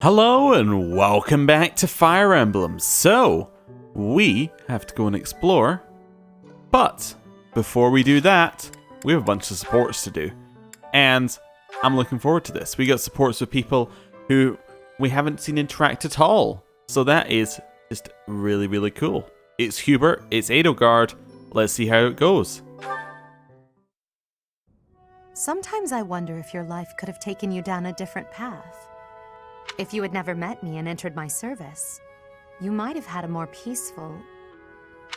Hello and welcome back to Fire Emblem. So, we have to go and explore, but before we do that, we have a bunch of supports to do. And I'm looking forward to this. We got supports with people who we haven't seen interact at all. So that is just really, really cool. It's Hubert, it's Edelgard. Let's see how it goes. Sometimes I wonder if your life could have taken you down a different path. If you had never met me and entered my service, you might have had a more peaceful...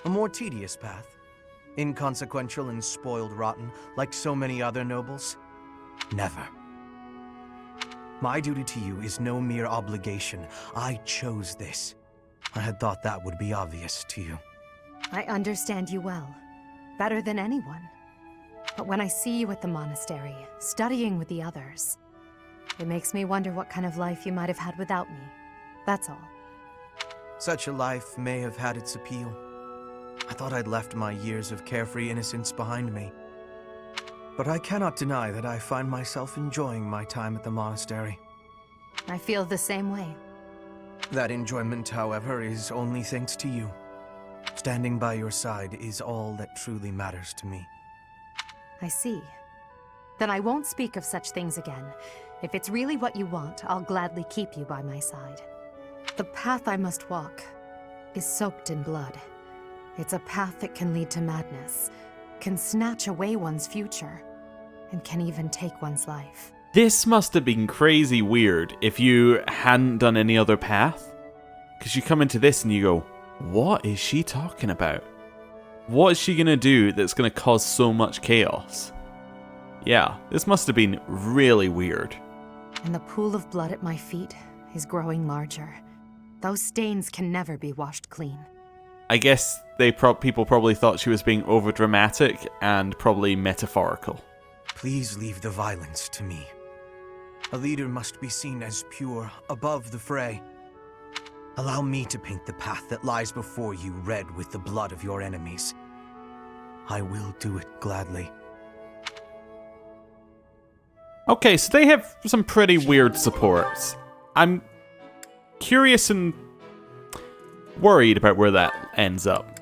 A more tedious path. Inconsequential and spoiled rotten, like so many other nobles? Never. My duty to you is no mere obligation. I chose this. I had thought that would be obvious to you. I understand you well, better than anyone. But when I see you at the monastery, studying with the others, it makes me wonder what kind of life you might have had without me. That's all. Such a life may have had its appeal. I thought I'd left my years of carefree innocence behind me. But I cannot deny that I find myself enjoying my time at the monastery. I feel the same way. That enjoyment, however, is only thanks to you. Standing by your side is all that truly matters to me. I see. Then I won't speak of such things again. If it's really what you want, I'll gladly keep you by my side. The path I must walk is soaked in blood. It's a path that can lead to madness, can snatch away one's future, and can even take one's life. This must have been crazy weird if you hadn't done any other path. Because you come into this and you go, what is she talking about? What is she going to do that's going to cause so much chaos? Yeah, this must have been really weird. And the pool of blood at my feet is growing larger. Those stains can never be washed clean. I guess people probably thought she was being overdramatic and probably metaphorical. Please leave the violence to me. A leader must be seen as pure, above the fray. Allow me to paint the path that lies before you red with the blood of your enemies. I will do it gladly. Okay, so they have some pretty weird supports. I'm curious and worried about where that ends up.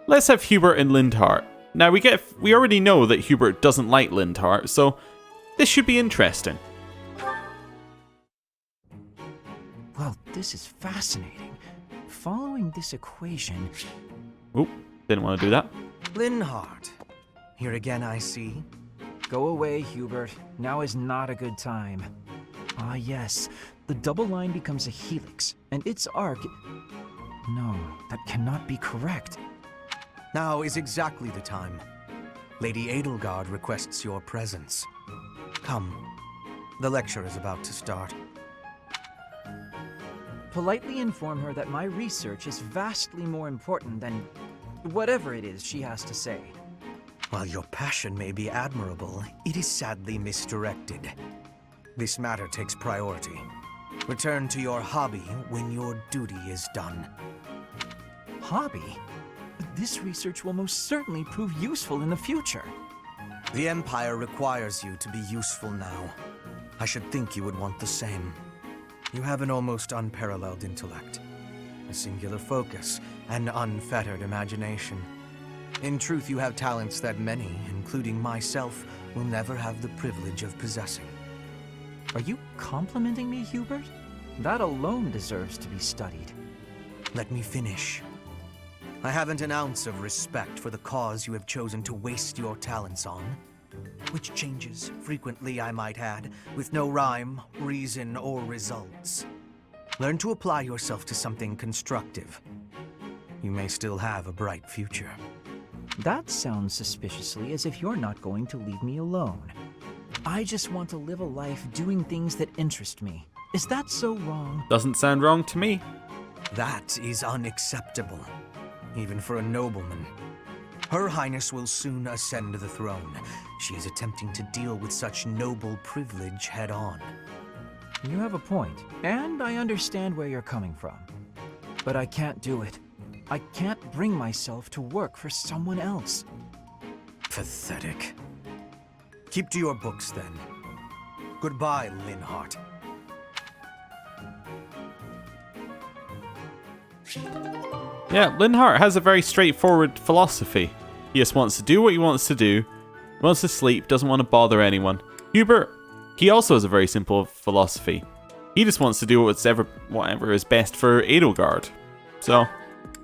Let's have Hubert and Lindhart. Now we already know that Hubert doesn't like Lindhart, so this should be interesting. Well, this is fascinating. Following this equation... Oop, didn't want to do that. Lindhart. Here again, I see. Go away, Hubert. Now is not a good time. Ah, yes. The double line becomes a helix, and its arc... No, that cannot be correct. Now is exactly the time. Lady Edelgard requests your presence. Come. The lecture is about to start. Politely inform her that my research is vastly more important than whatever it is she has to say. While your passion may be admirable, it is sadly misdirected. This matter takes priority. Return to your hobby when your duty is done. Hobby? This research will most certainly prove useful in the future. The Empire requires you to be useful now. I should think you would want the same. You have an almost unparalleled intellect, a singular focus, and unfettered imagination. In truth, you have talents that many, including myself, will never have the privilege of possessing. Are you complimenting me, Hubert? That alone deserves to be studied. Let me finish. I haven't an ounce of respect for the cause you have chosen to waste your talents on, which changes frequently, I might add, with no rhyme, reason, or results. Learn to apply yourself to something constructive. You may still have a bright future. That sounds suspiciously as if you're not going to leave me alone. I just want to live a life doing things that interest me. Is that so wrong? Doesn't sound wrong to me. That is unacceptable, even for a nobleman. Her Highness will soon ascend the throne. She is attempting to deal with such noble privilege head-on. You have a point, and I understand where you're coming from. But I can't do it. I can't bring myself to work for someone else. Pathetic. Keep to your books, then. Goodbye, Lindhart. Yeah, Linhart has a very straightforward philosophy. He just wants to do what he wants to do, wants to sleep, doesn't want to bother anyone. Hubert, he also has a very simple philosophy. He just wants to do whatever is best for Edelgard. So,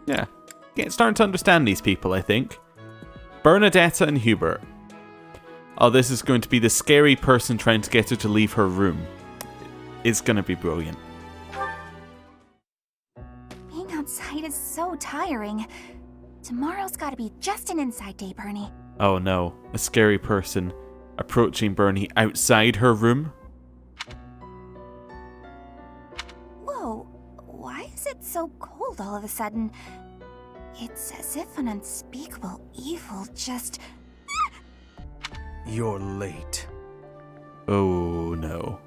yeah, starting to understand these people, I think. Bernadetta and Hubert. Oh, this is going to be the scary person trying to get her to leave her room. It's going to be brilliant. Being outside is so tiring. Tomorrow's gotta be just an inside day, Bernie. Oh no, a scary person approaching Bernie outside her room? Whoa, why is it so cold all of a sudden? It's as if an unspeakable evil just... You're late. Oh no.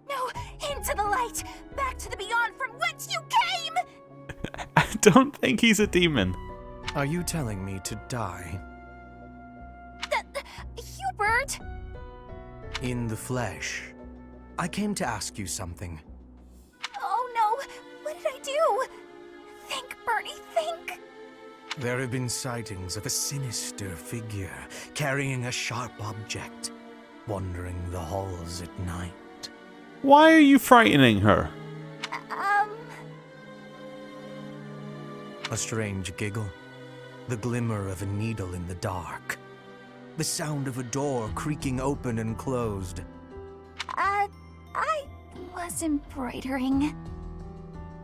No, into the light! Back to the beyond from whence you came! I don't think he's a demon. Are you telling me to die? Hubert! In the flesh. I came to ask you something. Oh no, what did I do? Think, Bernie, think! There have been sightings of a sinister figure carrying a sharp object, wandering the halls at night. Why are you frightening her? A strange giggle, the glimmer of a needle in the dark, the sound of a door creaking open and closed. I was embroidering.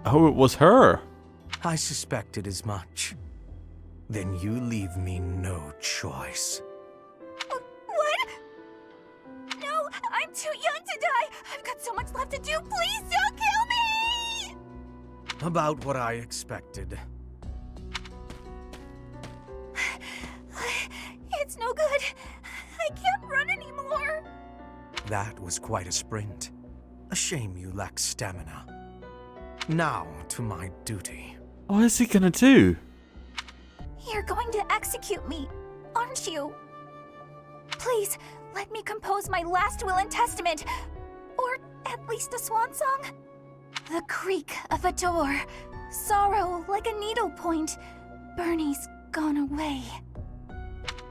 Oh, it was her. I suspected as much. Then you leave me no choice. What? No, I'm too young to die. I've got so much left to do. Please don't kill me! About what I expected. It's no good. I can't run anymore. That was quite a sprint. A shame you lack stamina. Now to my duty. What is he gonna do? You're going to execute me, aren't you? Please, let me compose my last will and testament. Or at least a swan song. The creak of a door. Sorrow like a needlepoint. Bernie's gone away.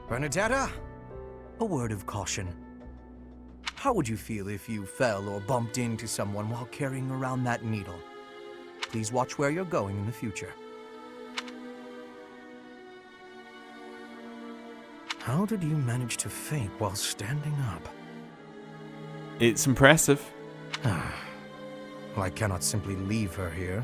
Bernadetta, a word of caution. How would you feel if you fell or bumped into someone while carrying around that needle? Please watch where you're going in the future. How did you manage to faint while standing up? It's impressive. Well, I cannot simply leave her here.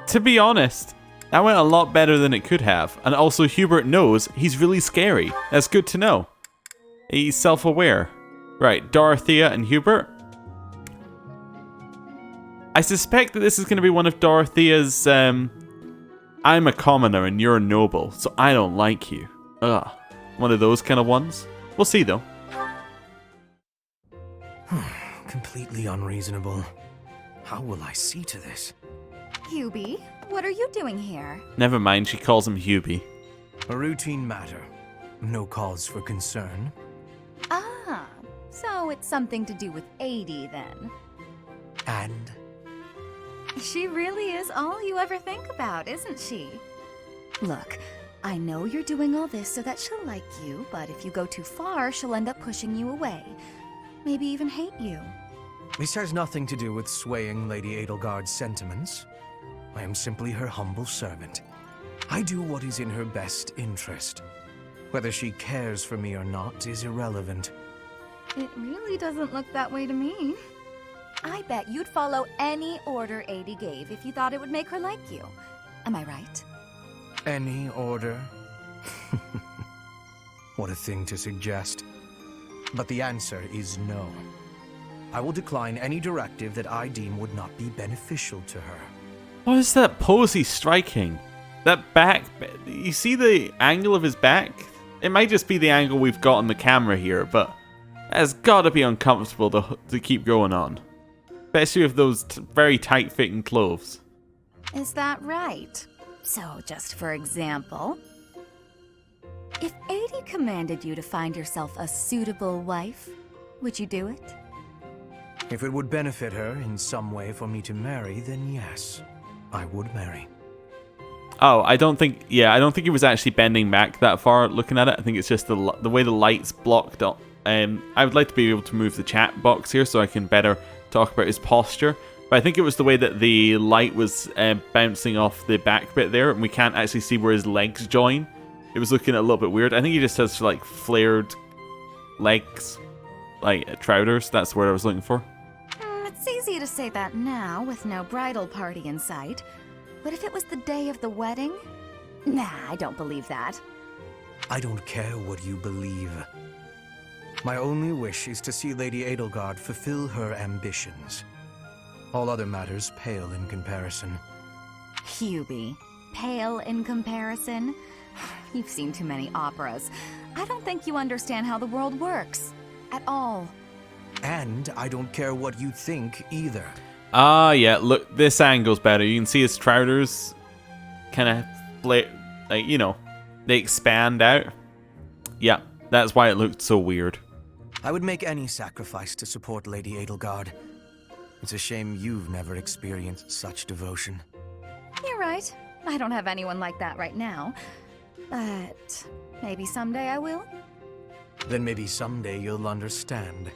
To be honest, that went a lot better than it could have. And also Hubert knows he's really scary. That's good to know. He's self-aware. Right, Dorothea and Hubert. I suspect that this is going to be one of Dorothea's, I'm a commoner and you're a noble, so I don't like you. Ugh. One of those kind of ones. We'll see though. Completely unreasonable. How will I see to this? Hubie, what are you doing here? Never mind, she calls him Hubie. A routine matter. No cause for concern. Ah, so it's something to do with 80 then. And? She really is all you ever think about, isn't she? Look, I know you're doing all this so that she'll like you, but if you go too far, she'll end up pushing you away. Maybe even hate you. This has nothing to do with swaying Lady Edelgard's sentiments. I am simply her humble servant. I do what is in her best interest. Whether she cares for me or not is irrelevant. It really doesn't look that way to me. I bet you'd follow any order Adi gave if you thought it would make her like you. Am I right? Any order? What a thing to suggest. But the answer is no. I will decline any directive that I deem would not be beneficial to her. What is that pose he's striking? That back, you see the angle of his back? It might just be the angle we've got on the camera here, but that's gotta be uncomfortable to keep going on. Especially with those very tight-fitting clothes. Is that right? So, just for example, if Adi commanded you to find yourself a suitable wife, would you do it? If it would benefit her in some way for me to marry, then yes, I would marry. Oh, I don't think he was actually bending back that far looking at it. I think it's just the way the light's blocked up. I would like to be able to move the chat box here so I can better talk about his posture. But I think it was the way that the light was bouncing off the back bit there, and we can't actually see where his legs join. It was looking a little bit weird. I think he just has like flared legs, like trousers. That's what I was looking for. It's easy to say that now with no bridal party in sight. But if it was the day of the wedding? Nah, I don't believe that. I don't care what you believe. My only wish is to see Lady Edelgard fulfill her ambitions. All other matters pale in comparison. Hubie, pale in comparison? You've seen too many operas. I don't think you understand how the world works. At all. And I don't care what you think either. Ah, yeah, look, this angle's better. You can see his trousers kind of, like, you know, they expand out. Yeah, that's why it looked so weird. I would make any sacrifice to support Lady Edelgard. It's a shame you've never experienced such devotion. You're right. I don't have anyone like that right now. But maybe someday I will. Then maybe someday you'll understand.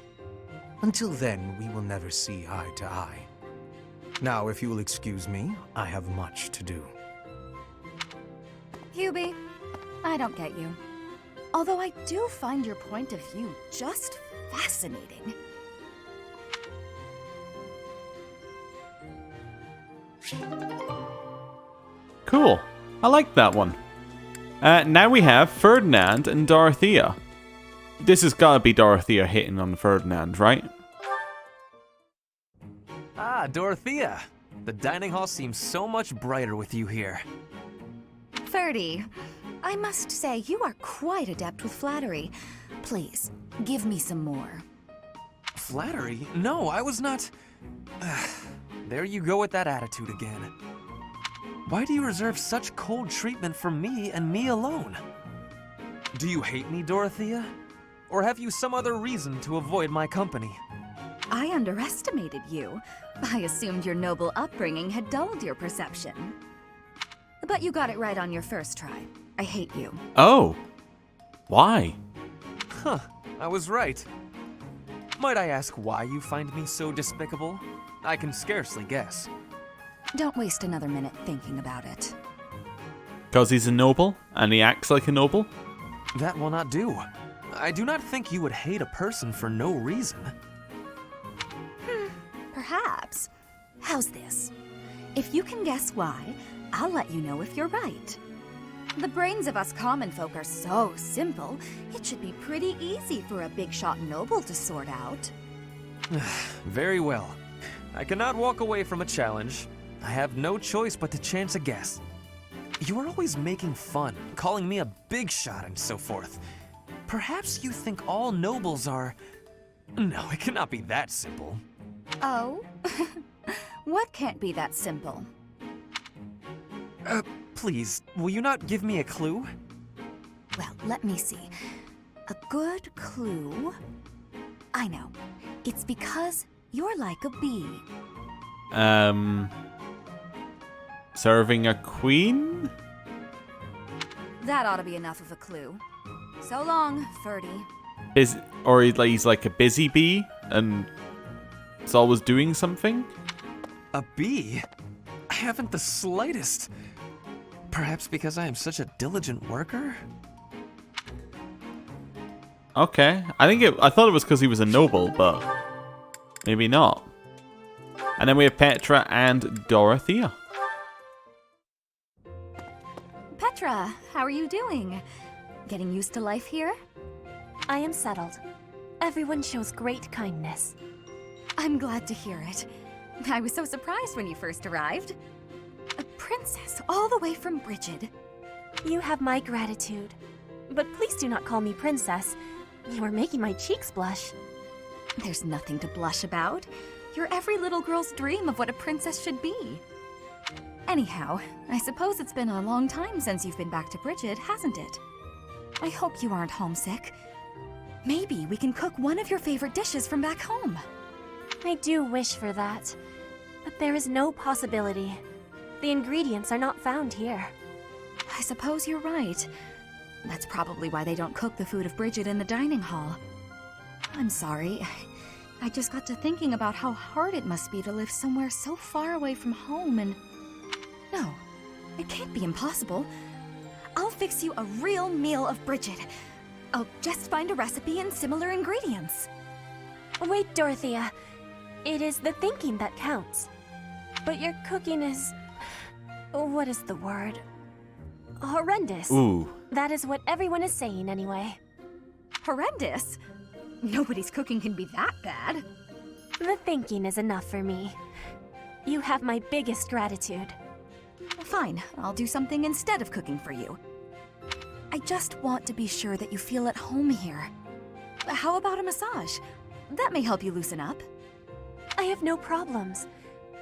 Until then, we will never see eye to eye. Now, if you will excuse me, I have much to do. Hubie, I don't get you. Although I do find your point of view just fascinating. Cool. I like that one. Now we have Ferdinand and Dorothea. This has got to be Dorothea hitting on Ferdinand, right? Ah, Dorothea. The dining hall seems so much brighter with you here. Ferdy, I must say you are quite adept with flattery. Please, give me some more. Flattery? No, I was not... There you go with that attitude again. Why do you reserve such cold treatment for me and me alone? Do you hate me, Dorothea? Or have you some other reason to avoid my company? I underestimated you. I assumed your noble upbringing had dulled your perception. But you got it right on your first try. I hate you. Oh. Why? Huh, I was right. Might I ask why you find me so despicable? I can scarcely guess. Don't waste another minute thinking about it. Because he's a noble, and he acts like a noble? That will not do. I do not think you would hate a person for no reason. Perhaps. How's this? If you can guess why, I'll let you know if you're right. The brains of us common folk are so simple, it should be pretty easy for a big shot noble to sort out. Very well. I cannot walk away from a challenge. I have no choice but to chance a guess. You are always making fun, calling me a big shot and so forth. Perhaps you think all nobles are... No, it cannot be that simple. Oh? What can't be that simple? Please, will you not give me a clue? Well, let me see. A good clue? I know. It's because you're like a bee. Serving a queen? That ought to be enough of a clue. So long, Ferdy. Or he's like a busy bee and is always doing something? A bee? I haven't the slightest. Perhaps because I am such a diligent worker? Okay. I thought it was because he was a noble, but maybe not. And then we have Petra and Dorothea. Petra, how are you doing? Getting used to life here? I am settled. Everyone shows great kindness. I'm glad to hear it. I was so surprised when you first arrived. A princess all the way from Brigid. You have my gratitude. But please do not call me princess. You are making my cheeks blush. There's nothing to blush about. You're every little girl's dream of what a princess should be. Anyhow, I suppose it's been a long time since you've been back to Brigid, hasn't it? I hope you aren't homesick. Maybe we can cook one of your favorite dishes from back home. I do wish for that. But there is no possibility. The ingredients are not found here. I suppose you're right. That's probably why they don't cook the food of Bridget in the dining hall. I'm sorry. I just got to thinking about how hard it must be to live somewhere so far away from home and... No, it can't be impossible. I'll fix you a real meal of Bridget. I'll just find a recipe and similar ingredients. Wait, Dorothea. It is the thinking that counts. But your cooking is... what is the word? Horrendous. Ooh. That is what everyone is saying anyway. Horrendous? Nobody's cooking can be that bad. The thinking is enough for me. You have my biggest gratitude. Fine, I'll do something instead of cooking for you. I just want to be sure that you feel at home here. How about a massage? That may help you loosen up. I have no problems.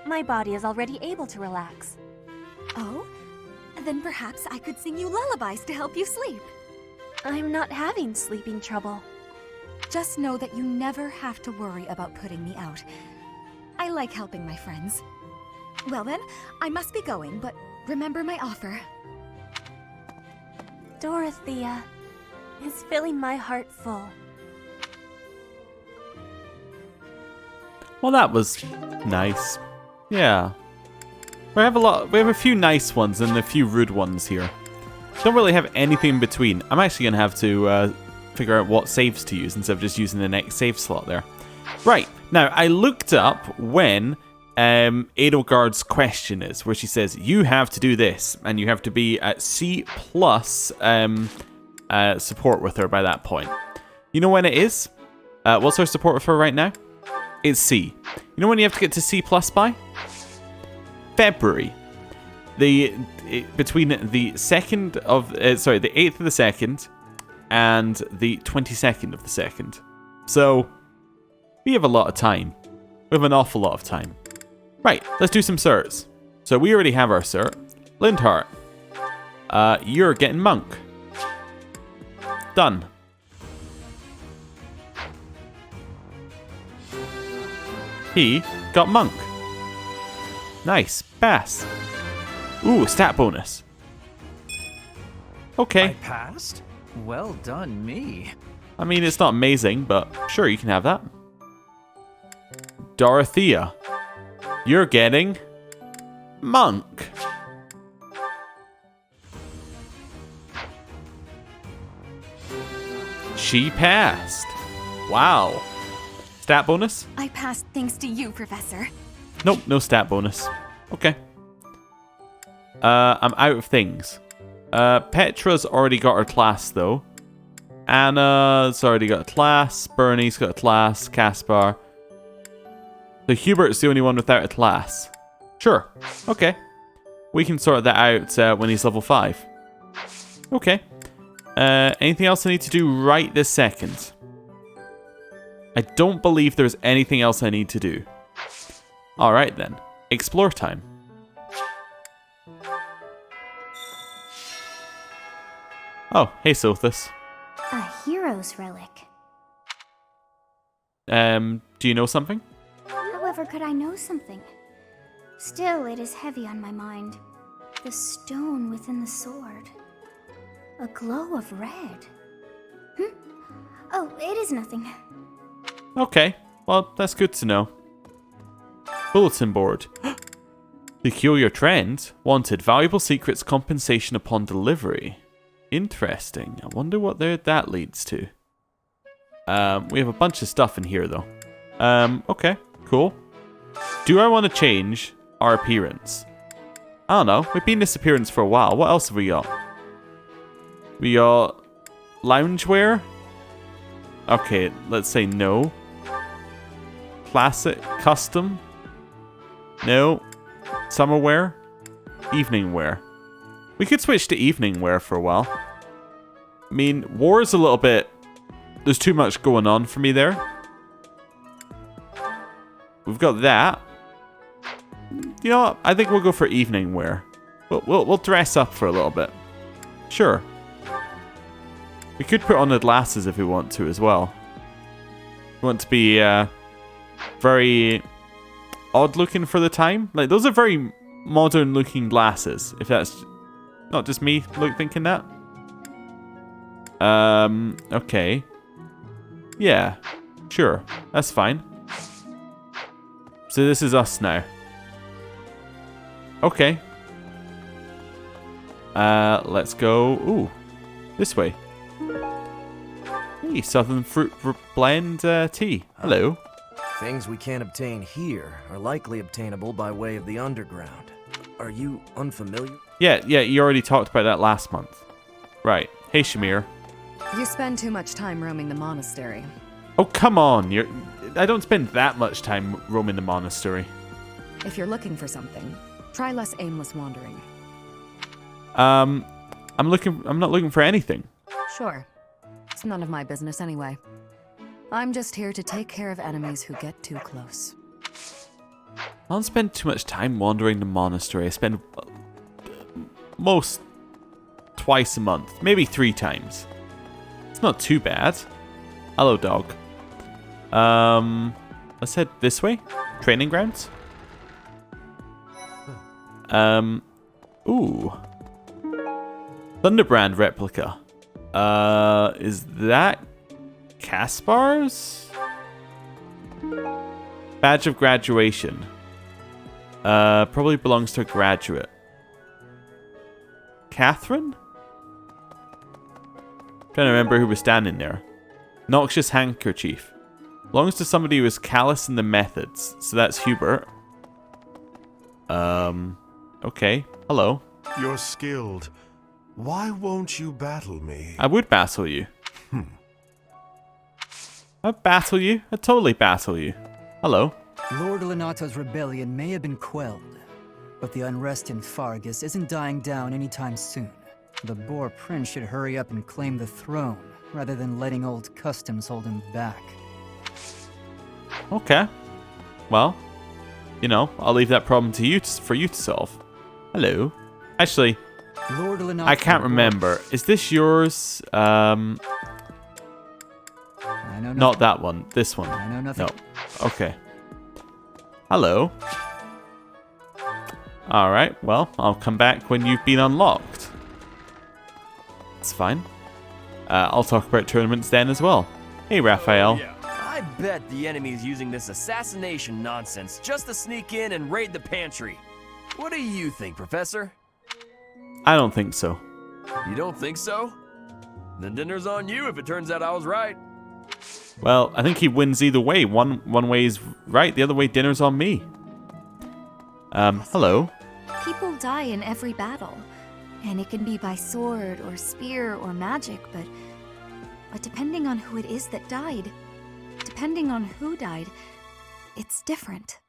My body is already able to relax. Oh? Then perhaps I could sing you lullabies to help you sleep. I'm not having sleeping trouble. Just know that you never have to worry about putting me out. I like helping my friends. Well then, I must be going, but remember my offer. Dorothea is filling my heart full. Well, that was nice. Yeah. We have a few nice ones and a few rude ones here. Don't really have anything in between. I'm actually going to have to figure out what saves to use instead of just using the next save slot there. Right. Now, I looked up when Edelgard's question is, where she says, you have to do this, and you have to be at C+ support with her by that point. You know when it is? What's our support with her right now? It's C. You know when you have to get to C+ by? February. Between the 2nd of the 8th of the 2nd and the 22nd of the 2nd. So we have a lot of time. We have an awful lot of time. Right, let's do some certs. So we already have our cert. Lindhart. You're getting monk. Done. He got monk. Nice. Pass. Ooh, stat bonus. Okay. I passed? Well done, me. I mean, it's not amazing, but sure, you can have that. Dorothea. You're getting monk. She passed. Wow. Stat bonus? I passed thanks to you, Professor. Nope, no stat bonus. Okay. I'm out of things. Petra's already got her class, though. Anna's already got a class. Bernie's got a class. Caspar. So Hubert's the only one without a class. Sure. Okay. We can sort that out when he's level 5. Okay. Anything else I need to do right this second? I don't believe there's anything else I need to do. Alright then. Explore time. Oh, hey Sothis. A hero's relic. Do you know something? However could I know something? Still, it is heavy on my mind. The stone within the sword. A glow of red. Oh, it is nothing. Okay, well, that's good to know. Bulletin board. Peculiar trend. Wanted. Valuable secrets compensation upon delivery. Interesting. I wonder what that leads to. We have a bunch of stuff in here, though. Okay, cool. Do I want to change our appearance? I don't know. We've been this appearance for a while. What else have we got? We got loungewear. Okay, let's say no. Classic, custom. No. Summer wear. Evening wear. We could switch to evening wear for a while. I mean, war is a little bit... There's too much going on for me there. We've got that. You know what? I think we'll go for evening wear. We'll dress up for a little bit. Sure. We could put on the glasses if we want to as well. We want to be very odd looking for the time. Like, those are very modern looking glasses, if that's not just me thinking that. Okay. Yeah, sure, that's fine. So this is us now. Okay. Let's go, ooh, this way. Hey, Southern Fruit Blend tea. Hello. Things we can't obtain here are likely obtainable by way of the underground. Are you unfamiliar? Yeah, you already talked about that last month. Right. Hey, Shamir. You spend too much time roaming the monastery. Oh, come on. I don't spend that much time roaming the monastery. If you're looking for something, try less aimless wandering. I'm not looking for anything. Sure. It's none of my business anyway. I'm just here to take care of enemies who get too close. I don't spend too much time wandering the monastery. I spend most twice a month, maybe 3 times. It's not too bad. Hello, dog. Let's head this way. Training grounds. Ooh. Thunderbrand replica. Is that Caspar's? Badge of graduation. Probably belongs to a graduate. Catherine? Trying to remember who was standing there. Noxious handkerchief. Belongs to somebody who was callous in the methods. So that's Hubert. Okay. Hello. You're skilled. Why won't you battle me? I would battle you. I'd battle you. I'd totally battle you. Hello. Lord Lenato's rebellion may have been quelled, but the unrest in Fargus isn't dying down anytime soon. The Boar Prince should hurry up and claim the throne, rather than letting old customs hold him back. Okay. Well, you know, I'll leave that problem to you for you to solve. Hello. Actually, Lord Lenato, I can't remember. Is this yours? I know nothing. Not that one. This one. I know nothing. No. Okay. Hello. Alright, well, I'll come back when you've been unlocked. It's fine. I'll talk about tournaments then as well. Hey, Raphael. Yeah. I bet the enemy's using this assassination nonsense just to sneak in and raid the pantry. What do you think, Professor? I don't think so. You don't think so? Then dinner's on you if it turns out I was right. Well, I think he wins either way. One way is right, the other way dinner's on me. Hello. People die in every battle, and it can be by sword or spear or magic, but depending on who it is that died, depending on who died, it's different.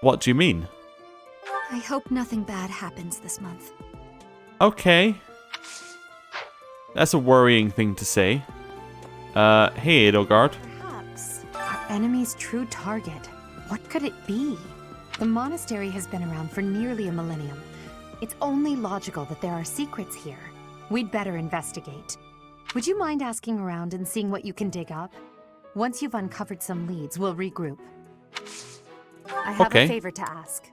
What do you mean? I hope nothing bad happens this month. Okay. That's a worrying thing to say. Hey, Edelgard. Perhaps our enemy's true target. What could it be? The monastery has been around for nearly a millennium. It's only logical that there are secrets here. We'd better investigate. Would you mind asking around and seeing what you can dig up? Once you've uncovered some leads, we'll regroup. I have Okay. a favor to ask.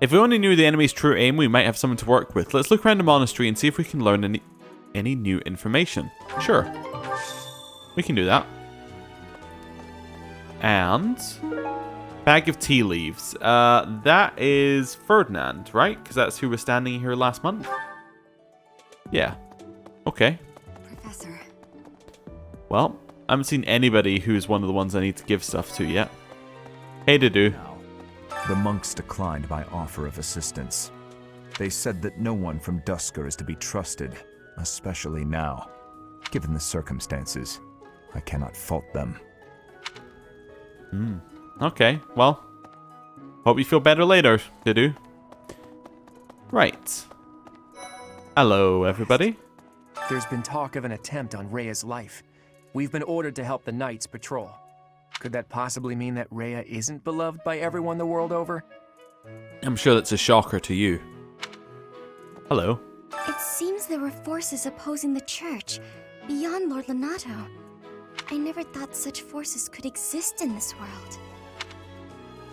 If we only knew the enemy's true aim, we might have someone to work with. Let's look around the monastery and see if we can learn any new information. Sure. We can do that. And bag of tea leaves. That is Ferdinand, right? Because that's who was standing here last month. Yeah. Okay. Professor. Well, I haven't seen anybody who's one of the ones I need to give stuff to yet. Hey, Dudu. The monks declined my offer of assistance. They said that no one from Dusker is to be trusted, especially now. Given the circumstances, I cannot fault them. Okay, well, hope you feel better later, Dudu. Right. Hello, everybody. There's been talk of an attempt on Rhea's life. We've been ordered to help the Knights patrol. Could that possibly mean that Rhea isn't beloved by everyone the world over? I'm sure that's a shocker to you. Hello. It seems there were forces opposing the church, beyond Lord Lenato. I never thought such forces could exist in this world.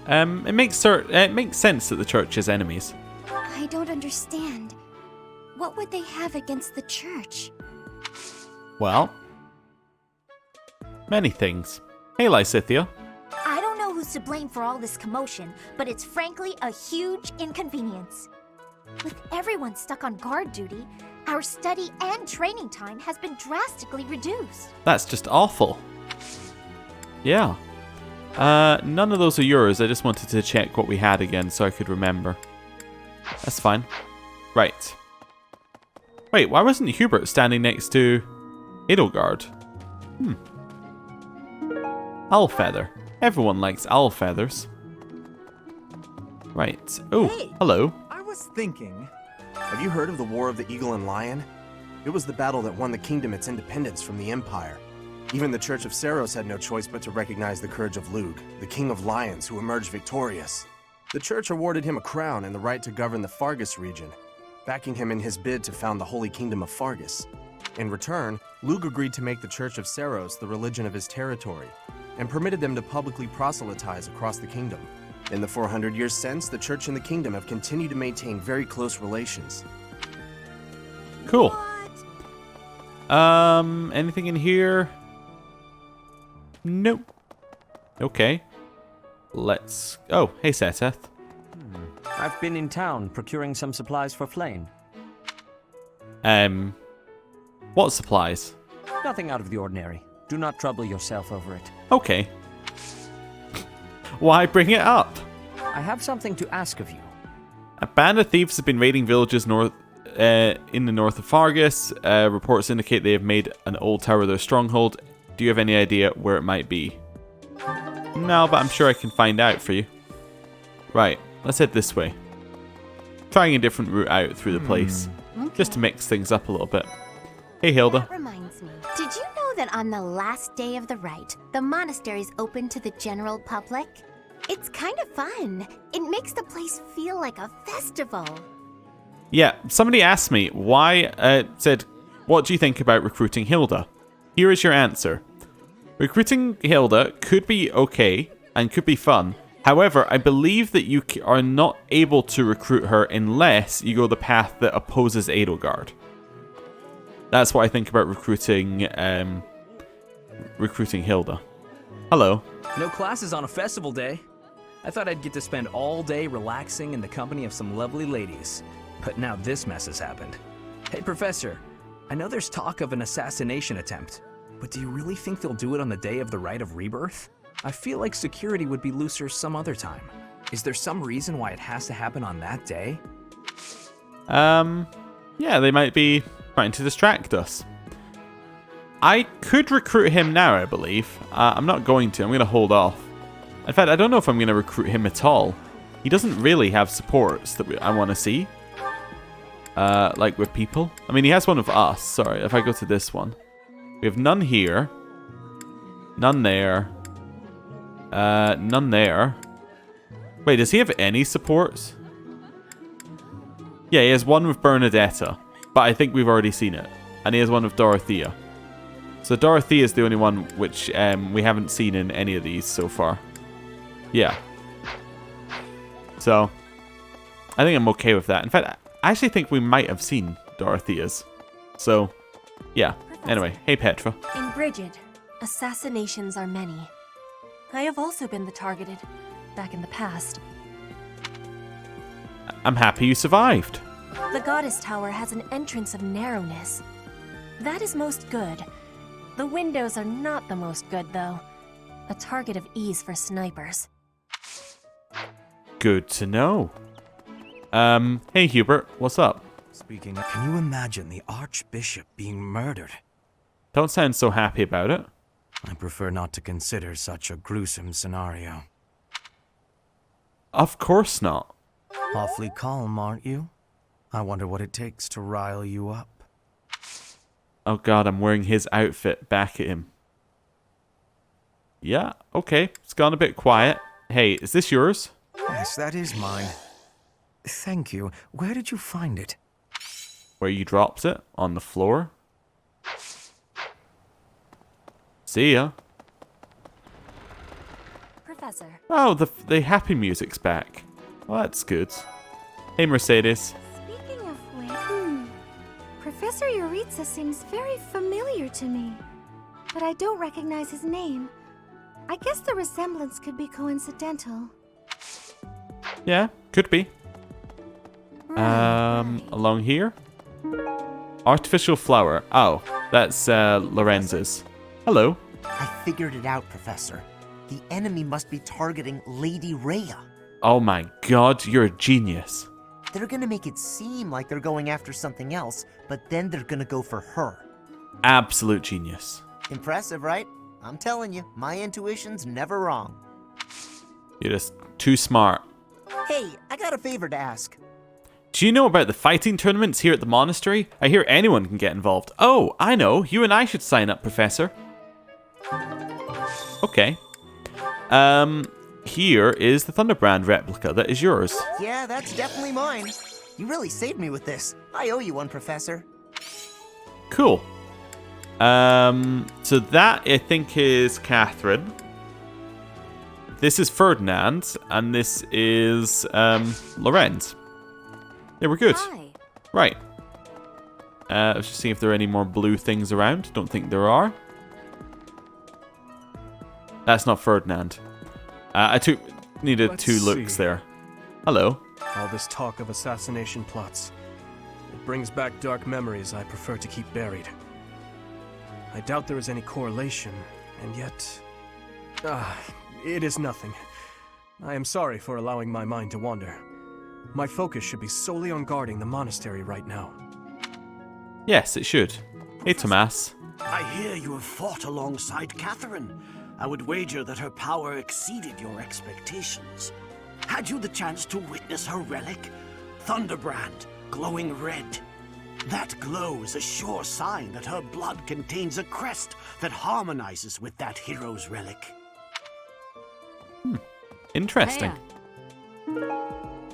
It makes sense that the church is enemies. I don't understand. What would they have against the church? Well, many things. Hey, Lysithia. I don't know who's to blame for all this commotion, but it's frankly a huge inconvenience. With everyone stuck on guard duty, our study and training time has been drastically reduced. That's just awful. Yeah. None of those are yours. I just wanted to check what we had again so I could remember. That's fine. Right. Wait, why wasn't Hubert standing next to Edelgard? Owl feather. Everyone likes owl feathers. Right. Oh, hey, hello. I was thinking, have you heard of the War of the Eagle and Lion? It was the battle that won the kingdom its independence from the Empire. Even the Church of Seiros had no choice but to recognize the courage of Lug, the King of Lions who emerged victorious. The church awarded him a crown and the right to govern the Fargus region, backing him in his bid to found the Holy Kingdom of Fargus. In return, Lug agreed to make the Church of Seiros the religion of his territory, and permitted them to publicly proselytize across the kingdom. In the 400 years since, the church and the kingdom have continued to maintain very close relations. Cool. Anything in here? Nope. Okay. Let's... Oh, hey, Seth. I've been in town procuring some supplies for Flame. What supplies? Nothing out of the ordinary. Do not trouble yourself over it. Okay. Why bring it up? I have something to ask of you. A band of thieves have been raiding villages in the north of Fargus. Reports indicate they have made an old tower their stronghold. Do you have any idea where it might be? No, but I'm sure I can find out for you. Right, let's head this way. Trying a different route out through the place. Just to mix things up a little bit. Hey, Hilda. That reminds me. Did you know that on the last day of the rite, the monastery's open to the general public? It's kind of fun. It makes the place feel like a festival. Yeah, somebody asked me why, said, what do you think about recruiting Hilda? Here is your answer. Recruiting Hilda could be okay and could be fun. However, I believe that you are not able to recruit her unless you go the path that opposes Edelgard. That's what I think about recruiting Hilda. Hello. No classes on a festival day. I thought I'd get to spend all day relaxing in the company of some lovely ladies. But now this mess has happened. Hey, Professor. I know there's talk of an assassination attempt. But do you really think they'll do it on the day of the Rite of Rebirth? I feel like security would be looser some other time. Is there some reason why it has to happen on that day? Yeah, they might be trying to distract us. I could recruit him now, I believe. I'm not going to. I'm going to hold off. In fact, I don't know if I'm going to recruit him at all. He doesn't really have supports that I want to see. Like with people. I mean, he has one of us. Sorry, if I go to this one. We have none here. None there. None there. Wait, does he have any supports? Yeah, he has one with Bernadetta. But I think we've already seen it. And he has one with Dorothea. So Dorothea is the only one which we haven't seen in any of these so far. Yeah. So, I think I'm okay with that. In fact, I actually think we might have seen Dorothea's. So, yeah. Anyway, hey Petra. In Brigid, assassinations are many. I have also been the targeted, back in the past. I'm happy you survived. The Goddess Tower has an entrance of narrowness. That is most good. The windows are not the most good, though. A target of ease for snipers. Good to know. Hey Hubert, what's up? Speaking of, can you imagine the Archbishop being murdered? Don't sound so happy about it. I prefer not to consider such a gruesome scenario. Of course not. Awfully calm, aren't you? I wonder what it takes to rile you up. Oh god, I'm wearing his outfit back at him. Yeah, okay. It's gone a bit quiet. Hey, is this yours? Yes, that is mine. Thank you. Where did you find it? Where you dropped it? On the floor? See ya. Professor. Oh, the happy music's back. Well, that's good. Hey, Mercedes. Speaking of which, Professor Yuritsa seems very familiar to me, but I don't recognize his name. I guess the resemblance could be coincidental. Yeah, could be. Along here? Artificial flower. Oh, that's Lorenz's. Hello. I figured it out, Professor. The enemy must be targeting Lady Rhea. Oh my god, you're a genius. They're gonna make it seem like they're going after something else, but then they're gonna go for her. Absolute genius. Impressive, right? I'm telling you, my intuition's never wrong. You're just too smart. Hey, I got a favor to ask. Do you know about the fighting tournaments here at the monastery? I hear anyone can get involved. Oh, I know. You and I should sign up, Professor. Okay. Here is the Thunderbrand replica that is yours. Yeah, that's definitely mine. You really saved me with this. I owe you one, Professor. Cool. So that, I think, is Catherine. This is Ferdinand, and this is, Lorenz. Yeah, we're good. Hi. Right. Let's just see if there are any more blue things around. Don't think there are. That's not Ferdinand. Needed Let's two looks see. there. Hello. All this talk of assassination plots. It brings back dark memories I prefer to keep buried. I doubt there is any correlation, and yet... it is nothing. I am sorry for allowing my mind to wander. My focus should be solely on guarding the monastery right now. Yes, it should. Hey, Tomas. I hear you have fought alongside Catherine. I would wager that her power exceeded your expectations. Had you the chance to witness her relic? Thunderbrand, glowing red. That glow is a sure sign that her blood contains a crest that harmonizes with that hero's relic. Interesting.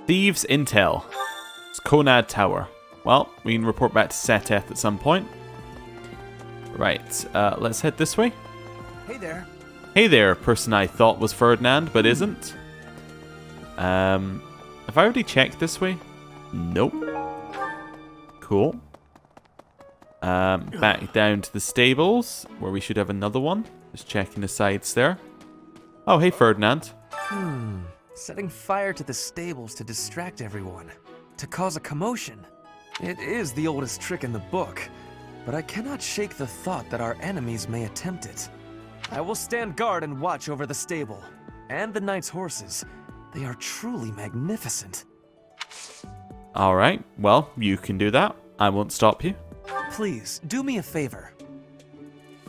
Thieves Intel. It's Konad Tower. Well, we can report back to Seteth at some point. Right, let's head this way. Hey there. Hey there, person I thought was Ferdinand, but isn't. Have I already checked this way? Nope. Cool. Back down to the stables, where we should have another one. Just checking the sides there. Oh, hey, Ferdinand. Setting fire to the stables to distract everyone. To cause a commotion. It is the oldest trick in the book, but I cannot shake the thought that our enemies may attempt it. I will stand guard and watch over the stable. And the knight's horses. They are truly magnificent. Alright, well, you can do that. I won't stop you. Please, do me a favor.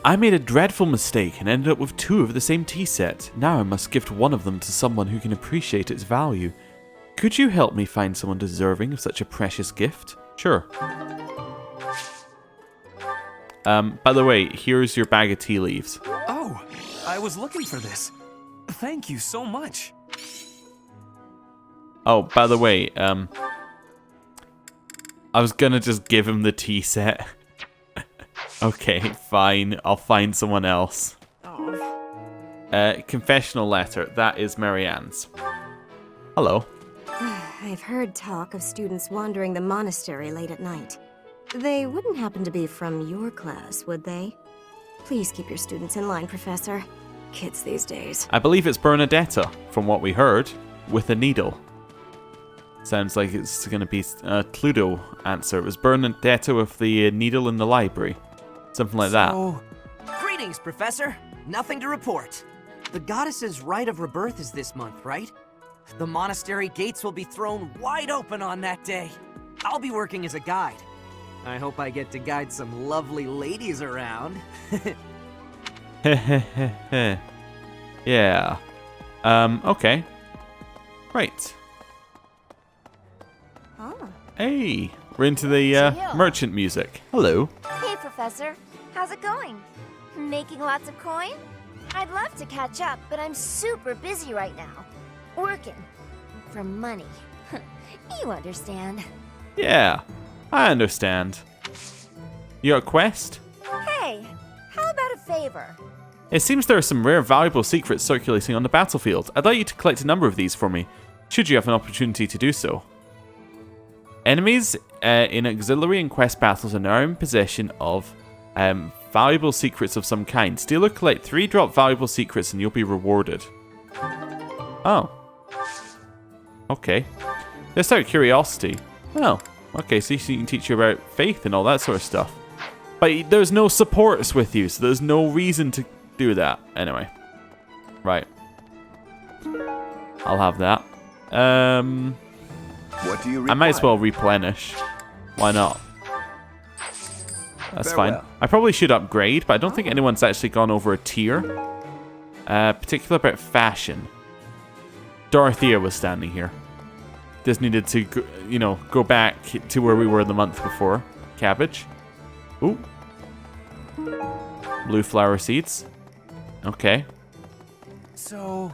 I made a dreadful mistake and ended up with 2 of the same tea set. Now I must gift one of them to someone who can appreciate its value. Could you help me find someone deserving of such a precious gift? Sure. By the way, here's your bag of tea leaves. Oh, I was looking for this. Thank you so much. Oh, by the way, I was gonna just give him the tea set. Okay, fine. I'll find someone else. Confessional letter. That is Marianne's. Hello. I've heard talk of students wandering the monastery late at night. They wouldn't happen to be from your class, would they? Please keep your students in line, Professor. Kids these days. I believe it's Bernadetta, from what we heard, with a needle. Sounds like it's going to be a Cluedo answer. It was Bernadetta with the needle in the library. Something like that. Greetings, Professor. Nothing to report. The goddess's rite of rebirth is this month, right? The monastery gates will be thrown wide open on that day. I'll be working as a guide. I hope I get to guide some lovely ladies around. Yeah. Okay. Right. Oh. Hey, we're into the merchant music. Hello. Hey, Professor. How's it going? Making lots of coin? I'd love to catch up, but I'm super busy right now. Working. For money. You understand. Yeah, I understand. You got a quest? Hey, how about a favor? It seems there are some rare valuable secrets circulating on the battlefield. I'd like you to collect a number of these for me, should you have an opportunity to do so. Enemies in auxiliary and quest battles are now in possession of valuable secrets of some kind. Steal or collect 3 drop valuable secrets and you'll be rewarded. Oh. Okay. Just out of curiosity. Oh. Okay, so she can teach you about faith and all that sort of stuff. But there's no supports with you, so there's no reason to do that. Anyway. Right. I'll have that. What do you require? I might as well replenish. Why not? That's Farewell. fine. I probably should upgrade, but I don't think anyone's actually gone over a tier. Particular about fashion. Dorothea was standing here. Just needed to, go back to where we were the month before. Cabbage. Ooh. Blue flower seeds. Okay. So...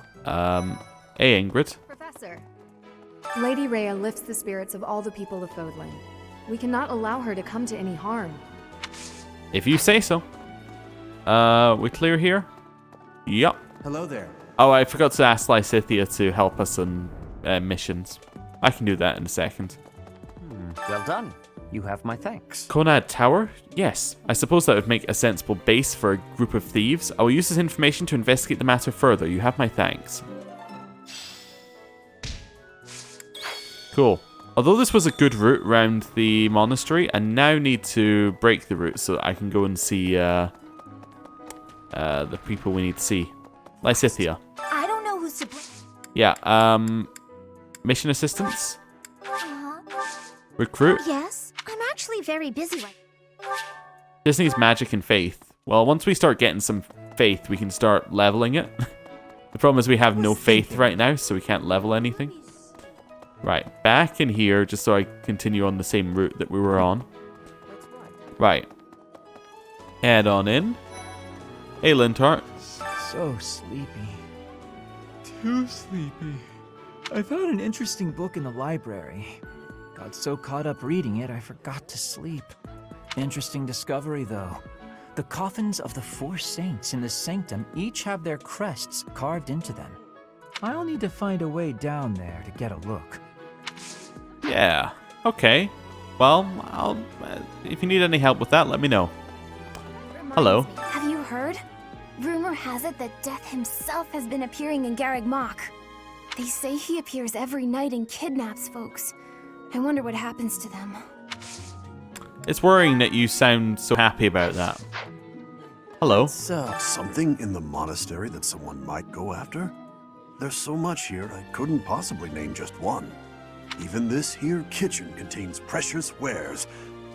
Hey, Ingrid. Professor. Lady Rhea lifts the spirits of all the people of Fódlan. We cannot allow her to come to any harm. If you say so. We clear here? Yup. Hello there. Oh, I forgot to ask Lysithea to help us on missions. I can do that in a second. Well done. You have my thanks. Conad Tower? Yes. I suppose that would make a sensible base for a group of thieves. I will use this information to investigate the matter further. You have my thanks. Cool. Although this was a good route around the monastery, I now need to break the route so that I can go and see the people we need to see. Lysithea. I don't know who's to blame. Yeah, mission assistants? Recruit? Yes, I'm actually very busy right now. This needs magic and faith. Well, once we start getting some faith, we can start leveling it. The problem is we have no faith right now, so we can't level anything. Right, back in here, just so I continue on the same route that we were on. Right. Head on in. Hey, Lintart. So sleepy. Too sleepy. I found an interesting book in the library. Got so caught up reading it, I forgot to sleep. Interesting discovery, though. The coffins of the 4 saints in the sanctum each have their crests carved into them. I'll need to find a way down there to get a look. Yeah. Okay. Well, if you need any help with that, let me know. Hello. Have you heard? Rumor has it that Death himself has been appearing in Garreg Mach. They say he appears every night and kidnaps folks. I wonder what happens to them. It's worrying that you sound so happy about that. Hello. Something in the monastery that someone might go after? There's so much here, I couldn't possibly name just one. Even this here kitchen contains precious wares,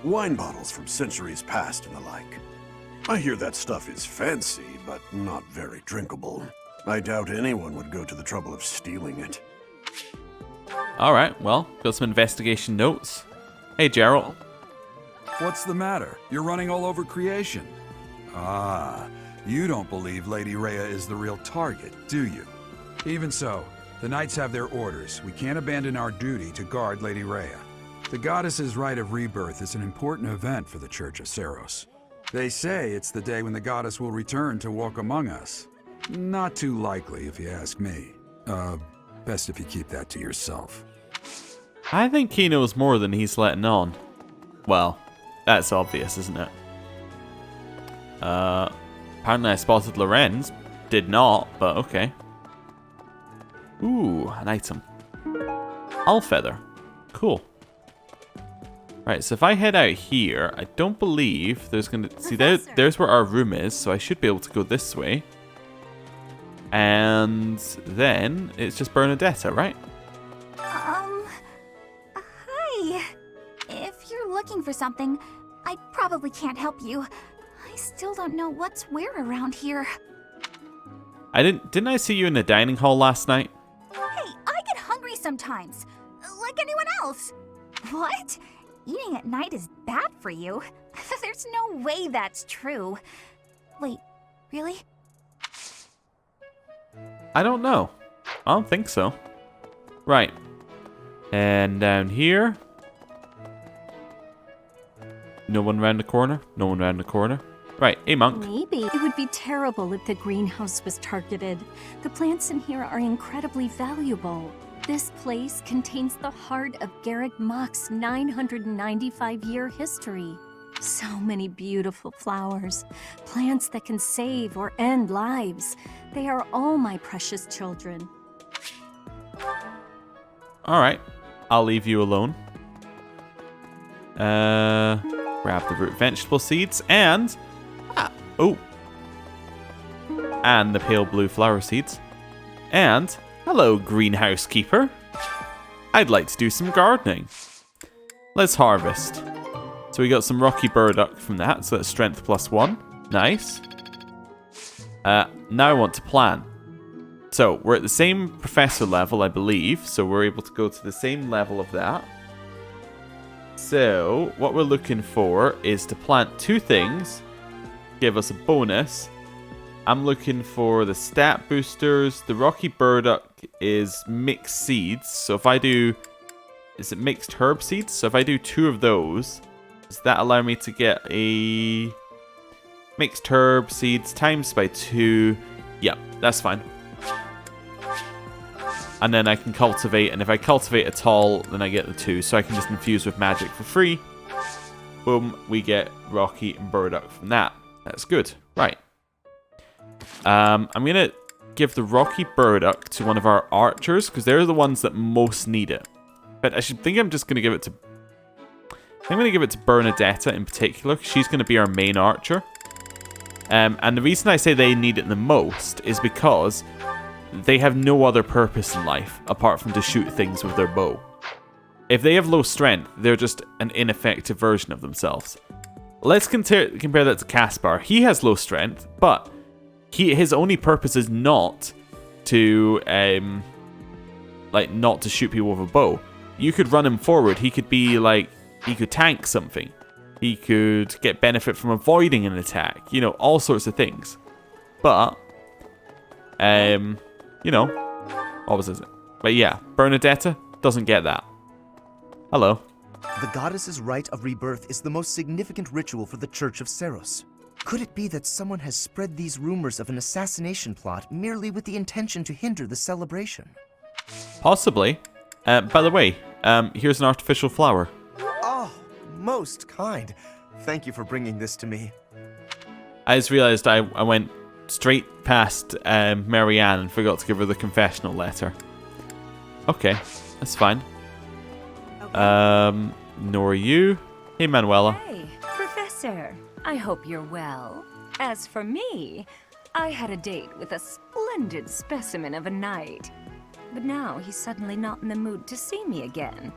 wine bottles from centuries past and the like. I hear that stuff is fancy, but not very drinkable. I doubt anyone would go to the trouble of stealing it. Alright, well, got some investigation notes. Hey, Gerald. What's the matter? You're running all over creation. Ah, you don't believe Lady Rhea is the real target, do you? Even so, the knights have their orders. We can't abandon our duty to guard Lady Rhea. The goddess's rite of rebirth is an important event for the Church of Seiros. They say it's the day when the goddess will return to walk among us. Not too likely, if you ask me. Best if you keep that to yourself. I think he knows more than he's letting on. Well, that's obvious, isn't it? Apparently I spotted Lorenz. Did not, but okay. Ooh, an item. All feather. Cool. Right, so if I head out here, I don't believe there's gonna... See, there's where our room is, so I should be able to go this way. And then it's just Bernadetta, right? Hi. If you're looking for something, I probably can't help you. I still don't know what's where around here. Didn't I see you in the dining hall last night? Hey, I get hungry sometimes, like anyone else. What? Eating at night is bad for you? There's no way that's true. Wait, really? I don't know. I don't think so. Right. And down here. No one around the corner. No one around the corner. Right, hey monk. Maybe. It would be terrible if the greenhouse was targeted. The plants in here are incredibly valuable. This place contains the heart of Garreg Mach's 995-year history. So many beautiful flowers, plants that can save or end lives. They are all my precious children. Alright, I'll leave you alone. Grab the root vegetable seeds and... and the pale blue flower seeds. And, hello greenhouse keeper. I'd like to do some gardening. Let's harvest. So we got some rocky burdock from that, so that's strength +1. Nice. Now I want to plant. So we're at the same professor level, I believe, so we're able to go to the same level of that. So what we're looking for is to plant 2 things, give us a bonus. I'm looking for the stat boosters. The rocky burdock is mixed seeds, so if I do... Is it mixed herb seeds? So if I do 2 of those, does that allow me to get a mixed herb seeds times by 2? Yeah, that's fine. And then I can cultivate, and if I cultivate at all, then I get the 2. So I can just infuse with magic for free. Boom, we get rocky and burdock from that. That's good. Right. I'm going to give the rocky burdock to one of our archers, because they're the ones that most need it. But I think I'm just going to give it to... I'm going to give it to Bernadetta in particular, because she's going to be our main archer. And the reason I say they need it the most is because they have no other purpose in life apart from to shoot things with their bow. If they have low strength, they're just an ineffective version of themselves. Let's compare that to Caspar. He has low strength, but his only purpose is not to not to shoot people with a bow. You could run him forward. He could be like, he could tank something. He could get benefit from avoiding an attack. You know, all sorts of things. But, you know, what was it? But yeah, Bernadetta doesn't get that. Hello. The goddess's rite of rebirth is the most significant ritual for the Church of Seros. Could it be that someone has spread these rumors of an assassination plot merely with the intention to hinder the celebration? Possibly. By the way, here's an artificial flower. Oh, most kind. Thank you for bringing this to me. I just realized I went straight past Marianne and forgot to give her the confessional letter. Okay, that's fine. Nor you. Hey, Manuela. Hey, Professor. I hope you're well. As for me, I had a date with a splendid specimen of a knight. But now he's suddenly not in the mood to see me again.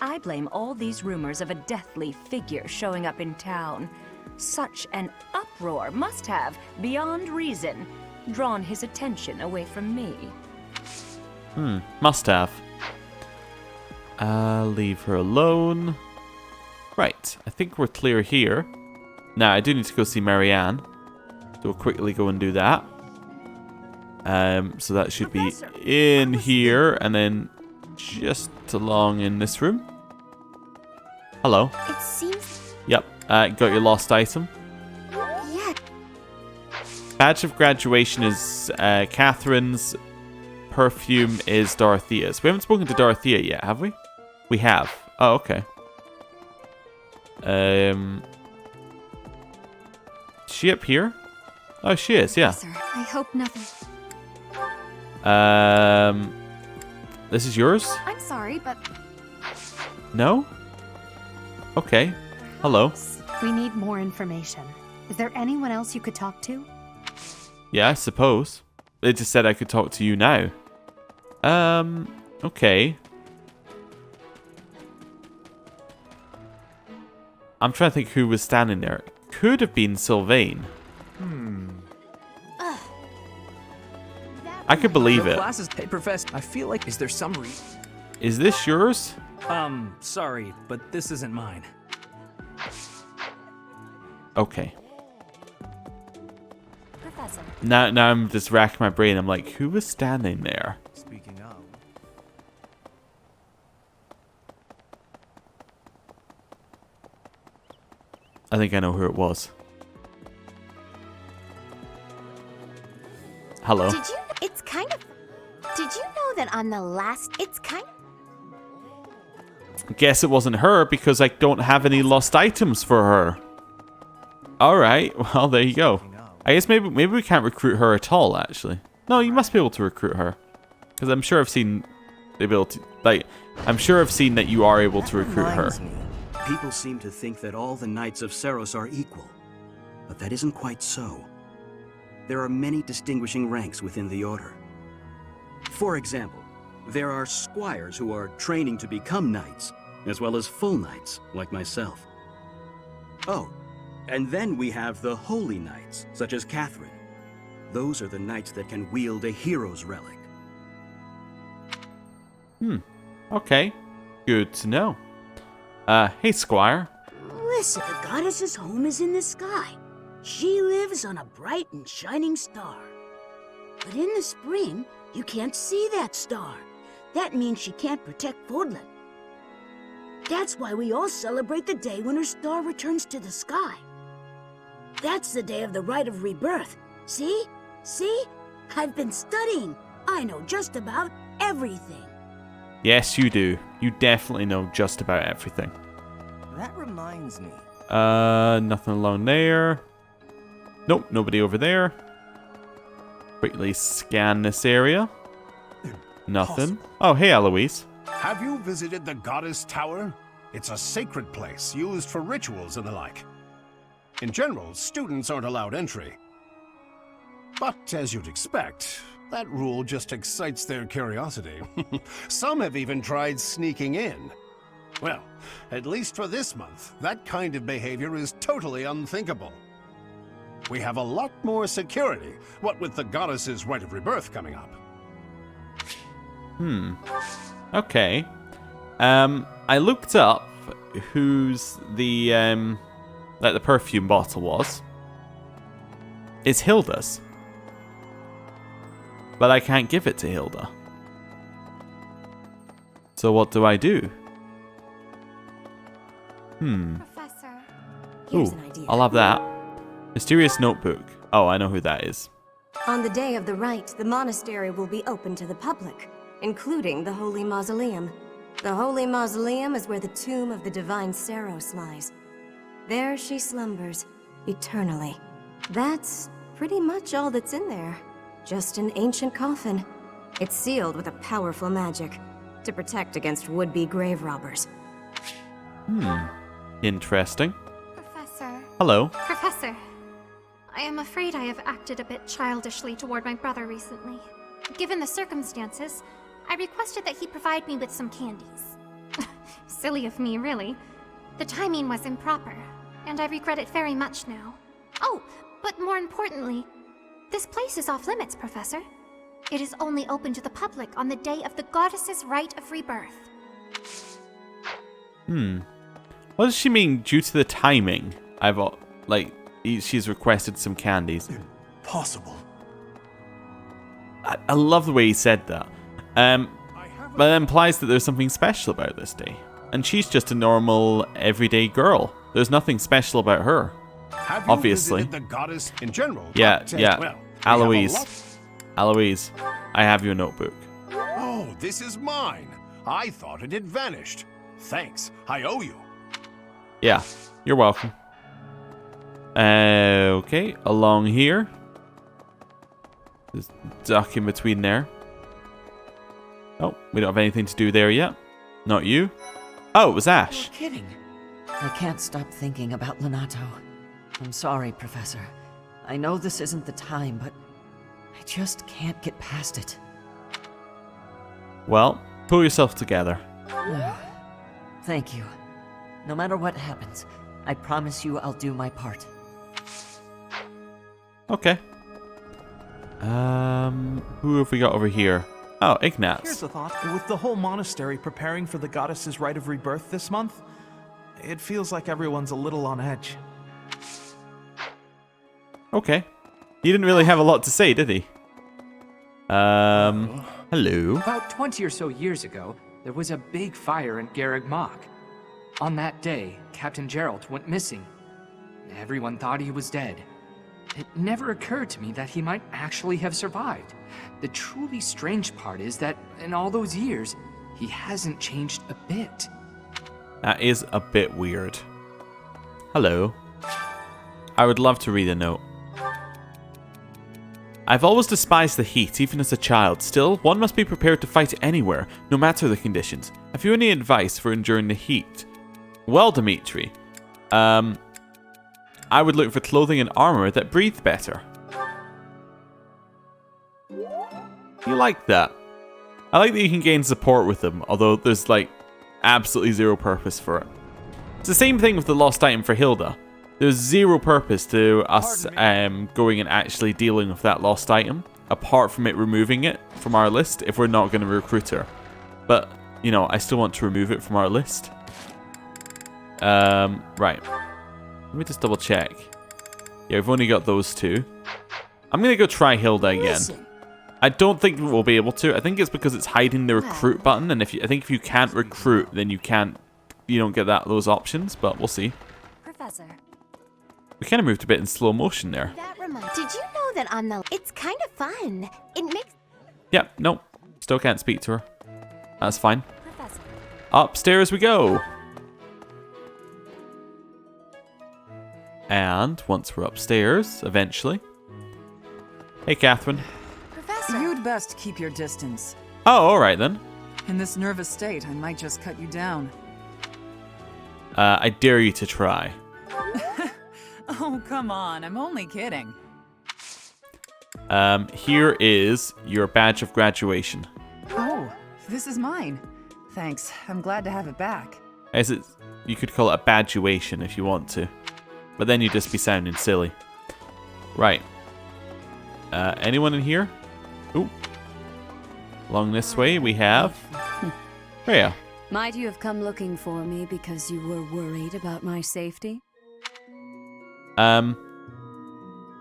I blame all these rumors of a deathly figure showing up in town. Such an uproar must have, beyond reason, drawn his attention away from me. Must have. Leave her alone. Right, I think we're clear here. Now, I do need to go see Marianne. So we'll quickly go and do that. So that should be in here, and then just along in this room. Hello. It seems... Yep, got your lost item. Yeah. Badge of graduation is Catherine's. Perfume is Dorothea's. We haven't spoken to Dorothea yet, have we? We have. Oh, okay. Is she up here? Oh, she is, yeah. I hope nothing. This is yours? I'm sorry, but No? Okay. Hello. we need more information. Is there anyone else you could talk to? Yeah, I suppose. They just said I could talk to you now. Okay. I'm trying to think who was standing there. Could have been Sylvain. I could believe it. Classes, hey, Professor, I feel like, is there some reason? Is this yours? Sorry, but this isn't mine. Okay. Professor. Now I'm just racking my brain. I'm like, who was standing there? Speaking of. I think I know who it was. Hello. Did you? It's kind of. Did you know that on the last? It's kind of. Guess it wasn't her because I don't have any lost items for her. Alright, well there you go. I guess maybe we can't recruit her at all actually. No, you must be able to recruit her. Because I'm sure I've seen the ability, like, I'm sure I've seen that you are able to recruit her. People seem to think that all the Knights of Seiros are equal, but that isn't quite so. There are many distinguishing ranks within the Order. For example, there are squires who are training to become knights, as well as full knights, like myself. Oh, and then we have the holy knights, such as Catherine. Those are the knights that can wield a hero's relic. Okay. Good to know. Hey, Squire. Listen, the goddess's home is in the sky. She lives on a bright and shining star. But in the spring, you can't see that star. That means she can't protect Fódlan. That's why we all celebrate the day when her star returns to the sky. That's the day of the rite of rebirth. See? See? I've been studying. I know just about everything. Yes, you do. You definitely know just about everything. That reminds me. Nothing along there. Nope, nobody over there. Quickly scan this area. Nothing. Oh, hey, Eloise. Have you visited the Goddess Tower? It's a sacred place used for rituals and the like. In general, students aren't allowed entry. But as you'd expect, that rule just excites their curiosity. Some have even tried sneaking in. Well, at least for this month, that kind of behavior is totally unthinkable. We have a lot more security, what with the goddess's rite of rebirth coming up. Okay. I looked up whose the like the perfume bottle was. It's Hilda's. But I can't give it to Hilda. So what do I do? Professor. Here's an idea. I'll have that. Mysterious notebook. Oh, I know who that is. On the day of the rite, the monastery will be open to the public, including the Holy Mausoleum. The Holy Mausoleum is where the tomb of the divine Seiros lies. There she slumbers, eternally. That's pretty much all that's in there. Just an ancient coffin. It's sealed with a powerful magic to protect against would-be grave robbers. Interesting. Professor. Hello. Professor. I am afraid I have acted a bit childishly toward my brother recently. Given the circumstances, I requested that he provide me with some candies. Silly of me, really. The timing was improper, and I regret it very much now. Oh, but more importantly, this place is off limits, Professor. It is only open to the public on the day of the goddess's rite of rebirth. What does she mean due to the timing? She's requested some candies. Impossible. I love the way he said that. But it implies that there's something special about this day. And she's just a normal, everyday girl. There's nothing special about her. Have you obviously. visited the goddess in general? Yeah. Well, Eloise. Eloise, I have your notebook. Oh, this is mine. I thought it had vanished. Thanks. I owe you. Yeah, you're welcome. Okay, along here. There's a duck in between there. Oh, we don't have anything to do there yet. Not you. Oh, it was Ash. You're kidding. I can't stop thinking about Lonato. I'm sorry, Professor. I know this isn't the time, but I just can't get past it. Well, pull yourself together. Thank you. No matter what happens, I promise you I'll do my part. Okay. Who have we got over here? Oh, Ignatz. Here's a thought. With the whole monastery preparing for the goddess's rite of rebirth this month, it feels like everyone's a little on edge. Okay. He didn't really have a lot to say, did he? Hello. About 20 or so years ago, there was a big fire in Garreg Mach. On that day, Captain Geralt went missing. Everyone thought he was dead. It never occurred to me that he might actually have survived. The truly strange part is that in all those years, he hasn't changed a bit. That is a bit weird. Hello. I would love to read a note. I've always despised the heat, even as a child. Still, one must be prepared to fight anywhere, no matter the conditions. Have you any advice for enduring the heat? Well, Dimitri, I would look for clothing and armor that breathe better. You like that? I like that you can gain support with them, although there's like absolutely zero purpose for it. It's the same thing with the lost item for Hilda. There's zero purpose to us going and actually dealing with that lost item, apart from it removing it from our list if we're not going to recruit her. But, you know, I still want to remove it from our list. Right. Let me just double check. Yeah, we've only got those two. I'm going to go try Hilda again. Listen. I don't think we'll be able to. I think it's because it's hiding the recruit button, and I think if you can't recruit, then you don't get those options, but we'll see. Professor. We kind of moved a bit in slow motion there. Did you know that on the... It's kind of fun. It makes... Yeah, no. Still can't speak to her. That's fine. Professor. Upstairs we go. And once we're upstairs, eventually. Hey, Catherine. Professor. You'd best keep your distance. Oh, alright then. In this nervous state, I might just cut you down. I dare you to try. Oh, come on. I'm only kidding. Here is your badge of graduation. Oh, this is mine. Thanks. I'm glad to have it back. You could call it a badguation if you want to. But then you'd just be sounding silly. Right. Anyone in here? Ooh. Along this way we have... Rhea. Might you have come looking for me because you were worried about my safety?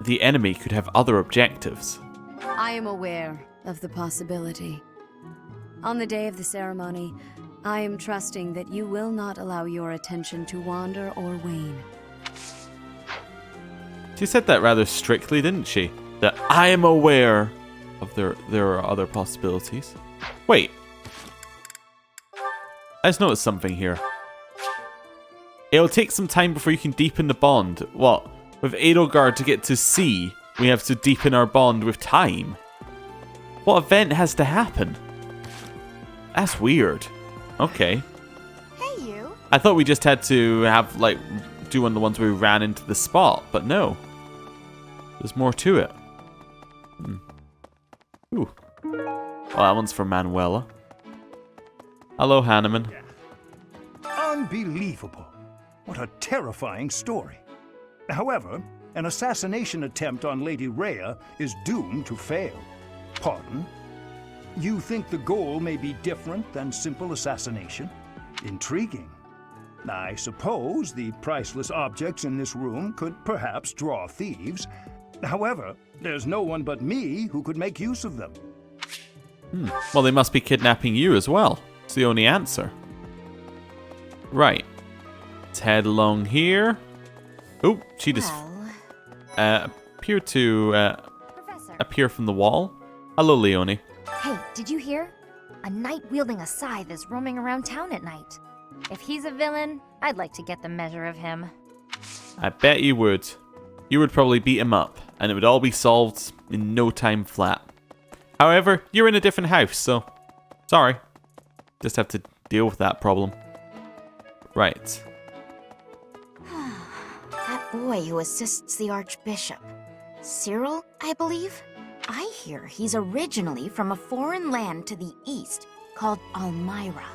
The enemy could have other objectives. I am aware of the possibility. On the day of the ceremony, I am trusting that you will not allow your attention to wander or wane. She said that rather strictly, didn't she? That I am aware of there are other possibilities. Wait. I just noticed something here. It'll take some time before you can deepen the bond. What? With Edelgard to get to C, we have to deepen our bond with time. What event has to happen? That's weird. Okay. Hey, you. I thought we just had to have, like, do one of the ones where we ran into the spot, but no. There's more to it. Ooh. Oh, that one's for Manuela. Hello, Hanneman. Unbelievable. What a terrifying story. However, an assassination attempt on Lady Rhea is doomed to fail. Pardon? You think the goal may be different than simple assassination? Intriguing. I suppose the priceless objects in this room could perhaps draw thieves. However, there's no one but me who could make use of them. Well, they must be kidnapping you as well. It's the only answer. Right. Let's head along here. Oh, she just appeared to appear from the wall. Hello, Leonie. Hey, did you hear? A knight wielding a scythe is roaming around town at night. If he's a villain, I'd like to get the measure of him. I bet you would. You would probably beat him up, and it would all be solved in no time flat. However, you're in a different house, so sorry. Just have to deal with that problem. Right. That boy who assists the Archbishop. Cyril, I believe? I hear he's originally from a foreign land to the east called Almyra.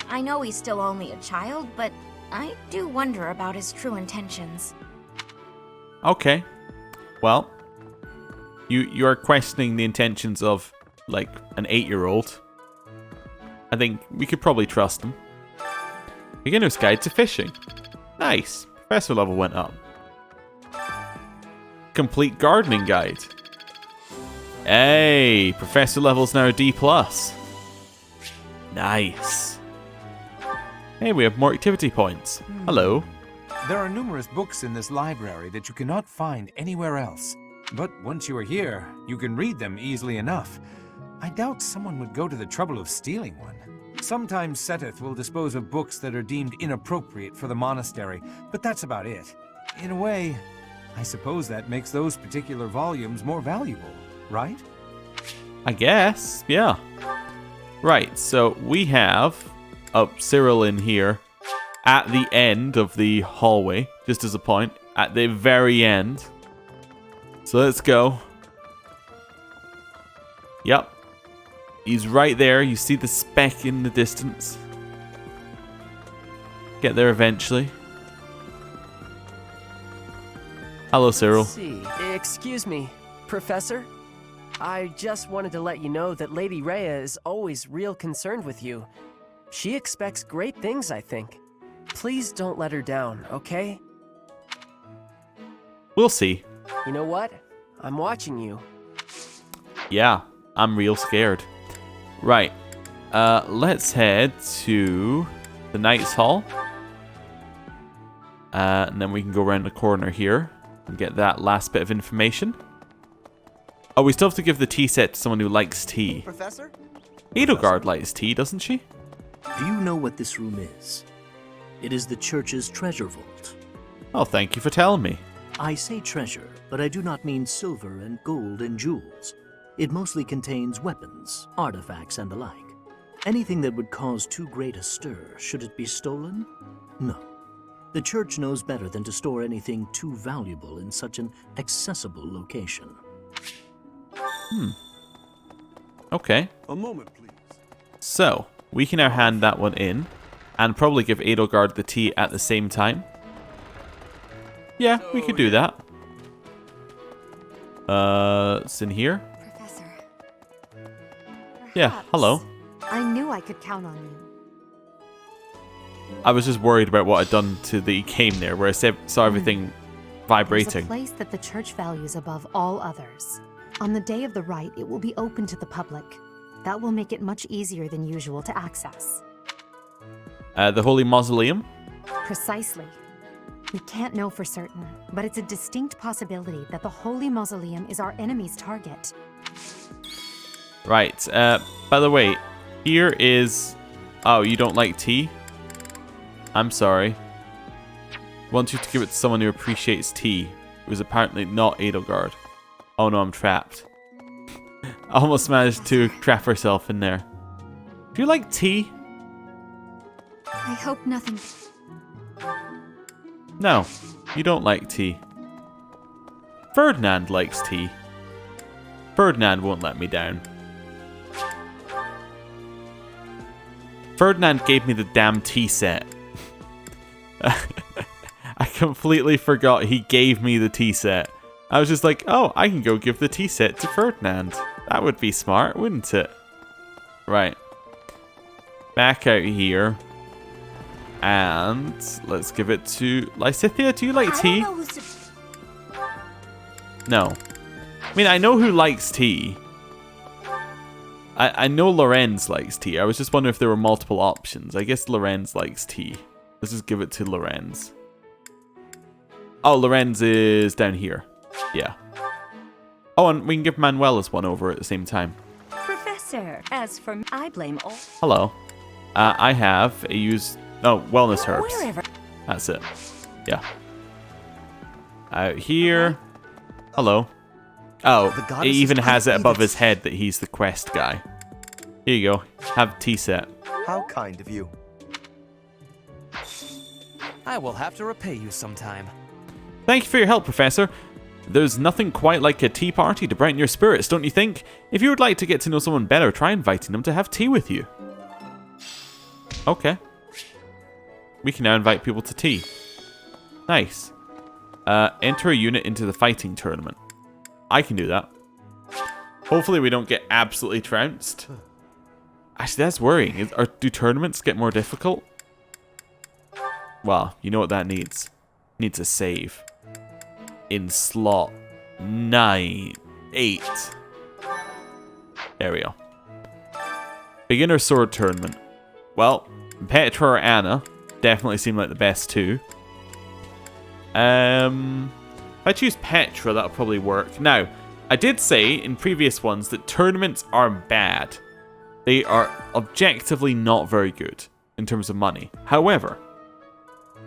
I know he's still only a child, but I do wonder about his true intentions. Okay. Well, you are questioning the intentions of, like, an 8-year-old. I think we could probably trust him. Beginner's Guide to Fishing. Nice. Professor level went up. Complete Gardening Guide. Hey, Professor level's now D+. Nice. Hey, we have more activity points. Hello. There are numerous books in this library that you cannot find anywhere else. But once you are here, you can read them easily enough. I doubt someone would go to the trouble of stealing one. Sometimes Seteth will dispose of books that are deemed inappropriate for the monastery, but that's about it. In a way, I suppose that makes those particular volumes more valuable, right? I guess, yeah. Right, so we have Cyril in here at the end of the hallway, just as a point, at the very end. So let's go. Yep. He's right there. You see the speck in the distance. Get there eventually. Hello, Cyril. Let's see. Excuse me, Professor? I just wanted to let you know that Lady Rhea is always real concerned with you. She expects great things, I think. Please don't let her down, okay? We'll see. You know what? I'm watching you. Yeah, I'm real scared. Right. Let's head to the Knight's Hall. And then we can go around the corner here and get that last bit of information. Oh, we still have to give the tea set to someone who likes tea. Professor? Edelgard likes tea, doesn't she? Do you know what this room is? It is the church's treasure vault. Oh, thank you for telling me. I say treasure, but I do not mean silver and gold and jewels. It mostly contains weapons, artifacts, and the like. Anything that would cause too great a stir, should it be stolen? No. The church knows better than to store anything too valuable in such an accessible location. Okay. A moment, please. So, we can now hand that one in and probably give Edelgard the tea at the same time. Yeah, we could do that. It's in here. Professor. Yeah, hello. I knew I could count on you. I was just worried about what I'd done to the game there, where I saw everything vibrating. There's a place that the church values above all others. On the day of the rite, it will be open to the public. That will make it much easier than usual to access. The Holy Mausoleum? Precisely. We can't know for certain, but it's a distinct possibility that the Holy Mausoleum is our enemy's target. Right. By the way, here is... Oh, you don't like tea? I'm sorry. Want you to give it to someone who appreciates tea. It was apparently not Edelgard. Oh no, I'm trapped. I almost managed to trap herself in there. Do you like tea? I hope nothing... No, you don't like tea. Ferdinand likes tea. Ferdinand won't let me down. Ferdinand gave me the damn tea set. I completely forgot he gave me the tea set. I was just like, oh, I can go give the tea set to Ferdinand. That would be smart, wouldn't it? Right. Back out here. And let's give it to Lysithea. Do you like tea? No. I mean, I know who likes tea. I know Lorenz likes tea. I was just wondering if there were multiple options. I guess Lorenz likes tea. Let's just give it to Lorenz. Oh, Lorenz is down here. Yeah. Oh, and we can give Manuela's one over at the same time. Professor, as for me, I blame all... Hello. I have a used... No, wellness herbs. Wherever. That's it. Yeah. Out here. Hello. Oh, it even has it above his head that he's the quest guy. Here you go. Have tea set. How kind of you. I will have to repay you sometime. Thank you for your help, Professor. There's nothing quite like a tea party to brighten your spirits, don't you think? If you would like to get to know someone better, try inviting them to have tea with you. Okay. We can now invite people to tea. Nice. Enter a unit into the fighting tournament. I can do that. Hopefully we don't get absolutely trounced. Actually, that's worrying. Do tournaments get more difficult? Well, you know what that needs. Needs a save. In slot 8. There we go. Beginner sword tournament. Well, Petra or Anna definitely seem like the best two. If I choose Petra, that'll probably work. Now, I did say in previous ones that tournaments are bad. They are objectively not very good in terms of money. However,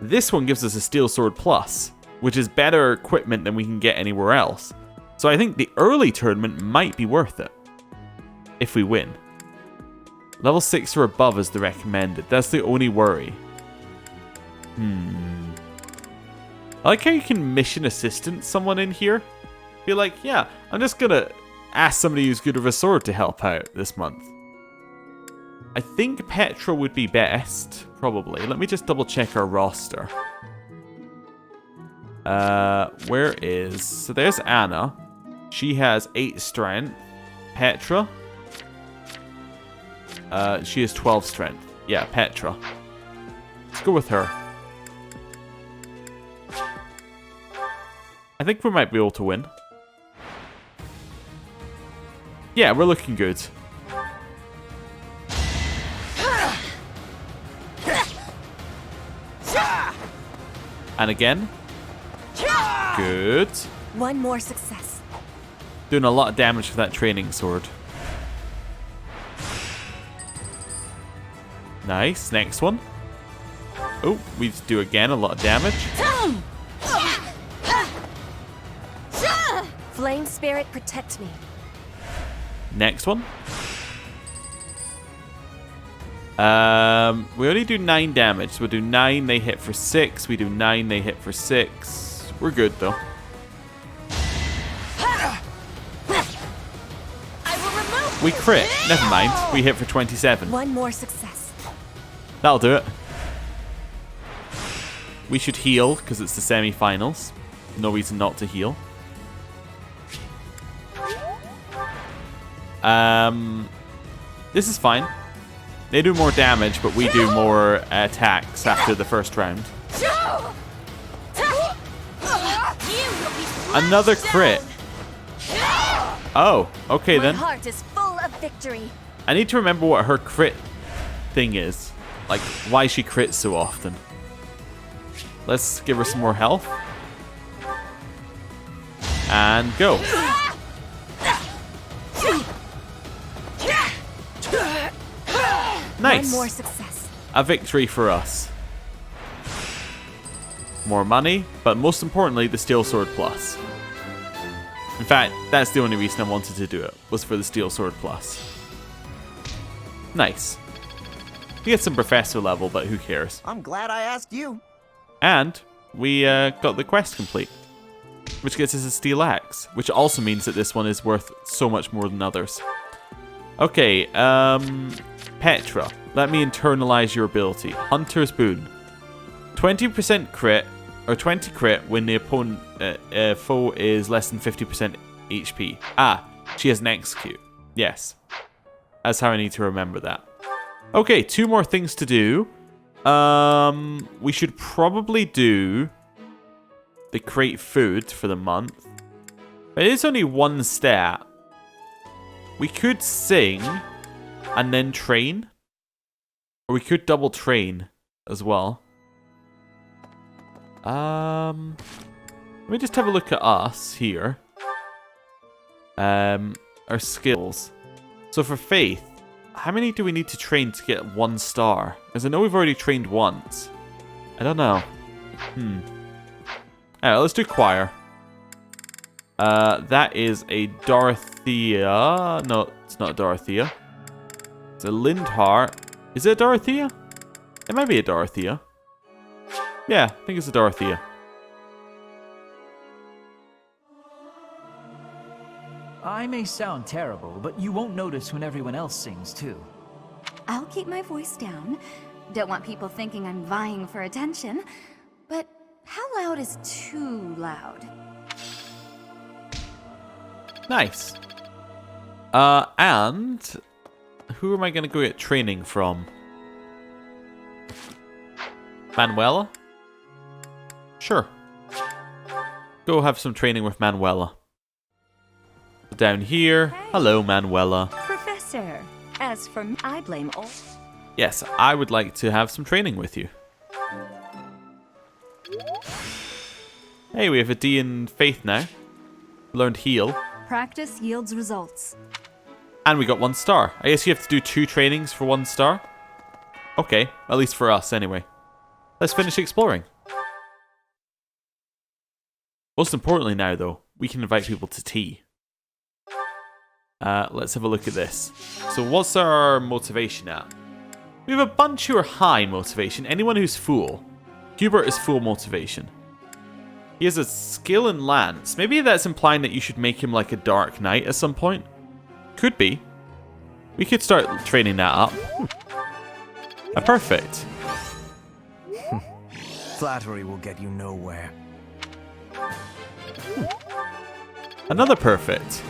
this one gives us a Steel Sword Plus, which is better equipment than we can get anywhere else. So I think the early tournament might be worth it. If we win. Level 6 or above is the recommended. That's the only worry. I like how you can mission assistant someone in here. Be like, yeah, I'm just gonna ask somebody who's good with a sword to help out this month. I think Petra would be best, probably. Let me just double check our roster. Where is... So there's Anna. She has 8 strength. Petra. She has 12 strength. Yeah, Petra. Let's go with her. I think we might be able to win. Yeah, we're looking good. And again. Good. One more success. Doing a lot of damage with that training sword. Nice. Next one. Oh, we do again a lot of damage. Flame Spirit, protect me. Next one. We only do 9 damage. So we'll do 9, they hit for 6. We do 9, they hit for 6. We're good though. We crit. Never mind. We hit for 27. One more success. That'll do it. We should heal because it's the semi-finals. No reason not to heal. This is fine. They do more damage, but we do more attacks after the first round. Another crit. Oh, okay then. My heart is full of victory. I need to remember what her crit thing is. Like, why she crits so often. Let's give her some more health. And go. Nice. One more success. A victory for us. More money, but most importantly, the Steel Sword Plus. In fact, that's the only reason I wanted to do it, was for the Steel Sword Plus. Nice. We get some professor level, but who cares? I'm glad I asked you. And we got the quest complete, which gets us a Steel Axe, which also means that this one is worth so much more than others. Okay, Petra, let me internalize your ability. Hunter's Boon. 20% crit, or 20 crit when the opponent foe is less than 50% HP. Ah, she has an execute. Yes. That's how I need to remember that. Okay, 2 more things to do. We should probably do the crate food for the month. But it is only 1 stat. We could sing and then train. Or we could double train as well. Let me just have a look at us here. Our skills. So for Faith, how many do we need to train to get 1 star? Because I know we've already trained once. I don't know. Alright, let's do Choir. That is a Dorothea. No, it's not a Dorothea. It's a Lindhart. Is it a Dorothea? It might be a Dorothea. Yeah, I think it's a Dorothea. I may sound terrible, but you won't notice when everyone else sings too. I'll keep my voice down. Don't want people thinking I'm vying for attention. But how loud is too loud? Nice. And who am I going to go get training from? Manuela? Sure. Go have some training with Manuela. Down here. Hello, Manuela. Professor, as for me, I blame all. Yes, I would like to have some training with you. Hey, we have a D in Faith now. Learned Heal. Practice yields results. And we got 1 star. I guess you have to do 2 trainings for 1 star. Okay, at least for us anyway. Let's finish exploring. Most importantly now though, we can invite people to tea. Let's have a look at this. So what's our motivation at? We have a bunch who are high motivation. Anyone who's full. Hubert is full motivation. He has a skill in lance. Maybe that's implying that you should make him like a dark knight at some point. Could be. We could start training that up. Perfect. Flattery will get you nowhere. Another perfect.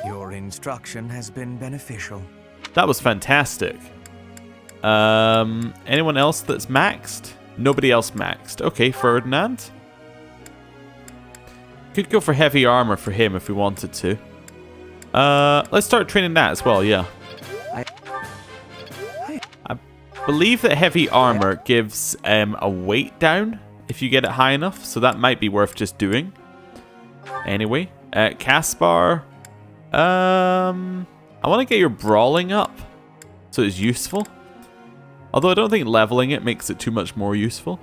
Your instruction has been beneficial. That was fantastic. Anyone else that's maxed? Nobody else maxed. Okay, Ferdinand. Could go for heavy armor for him if we wanted to. Let's start training that as well, yeah. I believe that heavy armor gives a weight down if you get it high enough, so that might be worth just doing. Anyway, Caspar. I want to get your brawling up so it's useful. Although I don't think leveling it makes it too much more useful.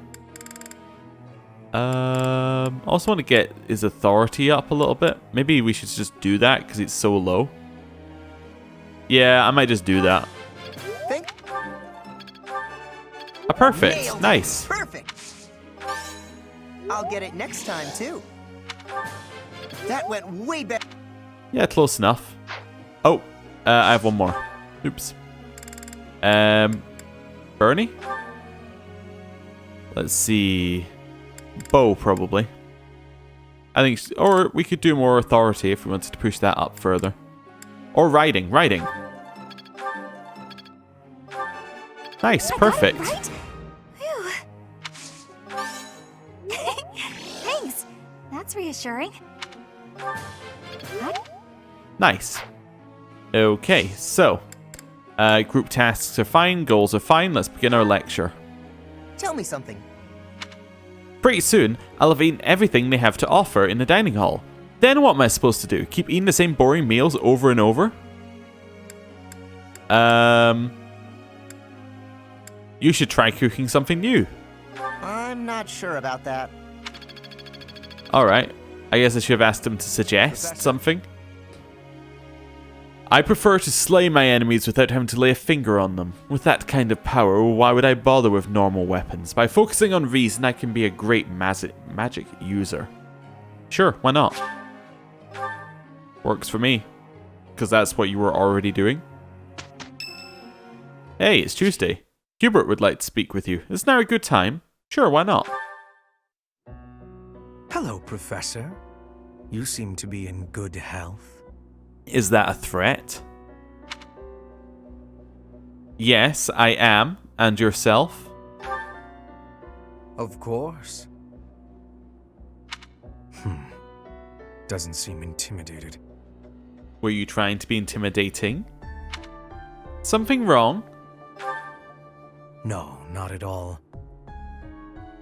I also want to get his authority up a little bit. Maybe we should just do that because it's so low. Yeah, I might just do that. Perfect. Nailed it. Nice. Perfect. I'll get it next time too. That went way better. Yeah, close enough. Oh, I have 1 more. Oops. Bernie? Let's see. Bow, probably. I think, or we could do more authority if we wanted to push that up further. Or riding. Nice, perfect. Right? Thanks. That's reassuring. Nice. Okay, so group tasks are fine, goals are fine. Let's begin our lecture. Tell me something. Pretty soon, I'll have eaten everything they have to offer in the dining hall. Then what am I supposed to do? Keep eating the same boring meals over and over? You should try cooking something new. I'm not sure about that. Alright, I guess I should have asked him to suggest something. I prefer to slay my enemies without having to lay a finger on them. With that kind of power, why would I bother with normal weapons? By focusing on reason, I can be a great magic user. Sure, why not? Works for me. Because that's what you were already doing. Hey, it's Tuesday. Hubert would like to speak with you. Isn't now a good time? Sure, why not? Hello, Professor. You seem to be in good health. Is that a threat? Yes, I am. And yourself? Of course. Doesn't seem intimidated. Were you trying to be intimidating? Something wrong? No, not at all.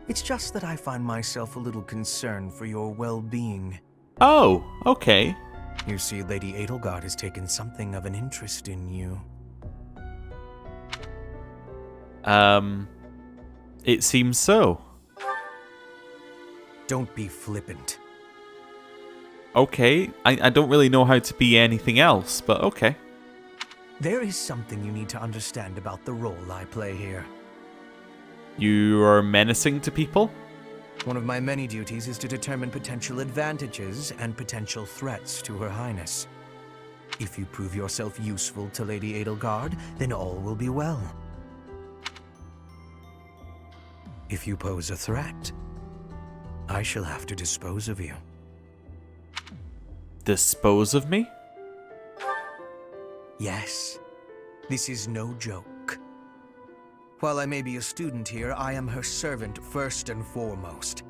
It's just that I find myself a little concerned for your well-being. Oh, okay. You see, Lady Edelgard has taken something of an interest in you. It seems so. Don't be flippant. Okay, I don't really know how to be anything else, but okay. There is something you need to understand about the role I play here. You are menacing to people? One of my many duties is to determine potential advantages and potential threats to Her Highness. If you prove yourself useful to Lady Edelgard, then all will be well. If you pose a threat, I shall have to dispose of you. Dispose of me? Yes, this is no joke. While I may be a student here, I am her servant first and foremost.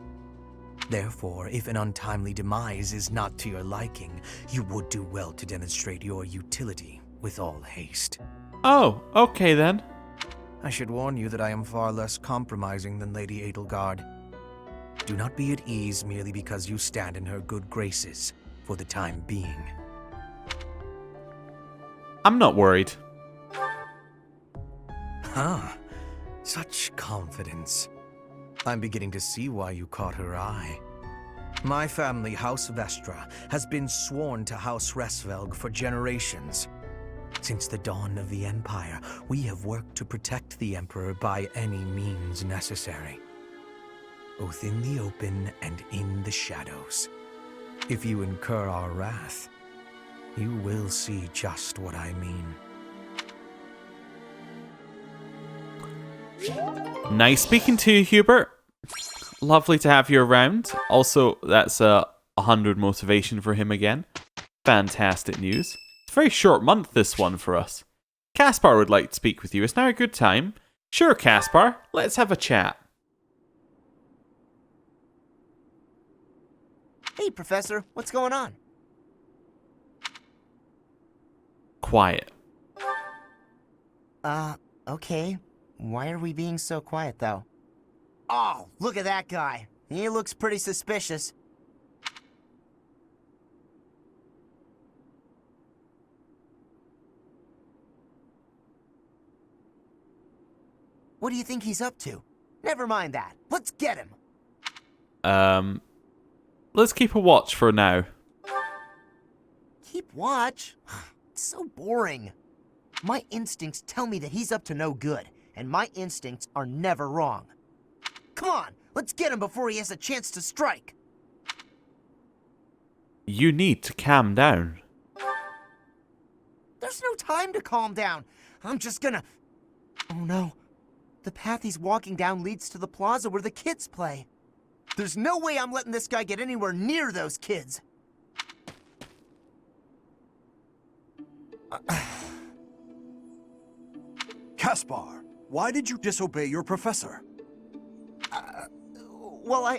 Therefore, if an untimely demise is not to your liking, you would do well to demonstrate your utility with all haste. Oh, okay then. I should warn you that I am far less compromising than Lady Edelgard. Do not be at ease merely because you stand in her good graces for the time being. I'm not worried. Huh. Such confidence. I'm beginning to see why you caught her eye. My family, House Vestra, has been sworn to House Resvelg for generations. Since the dawn of the Empire, we have worked to protect the Emperor by any means necessary, both in the open and in the shadows. If you incur our wrath, you will see just what I mean. Nice speaking to you, Hubert. Lovely to have you around. Also, that's 100 motivation for him again. Fantastic news. It's a very short month, this one, for us. Caspar would like to speak with you. Is now a good time? Sure, Caspar. Let's have a chat. Hey, Professor. What's going on? Quiet. Okay. Why are we being so quiet, though? Oh, look at that guy. He looks pretty suspicious. What do you think he's up to? Never mind that. Let's get him. Let's keep a watch for now. Keep watch? It's so boring. My instincts tell me that he's up to no good, and my instincts are never wrong. Come on, let's get him before he has a chance to strike. You need to calm down. There's no time to calm down. I'm just gonna... Oh no. The path he's walking down leads to the plaza where the kids play. There's no way I'm letting this guy get anywhere near those kids. Caspar, why did you disobey your professor? Well,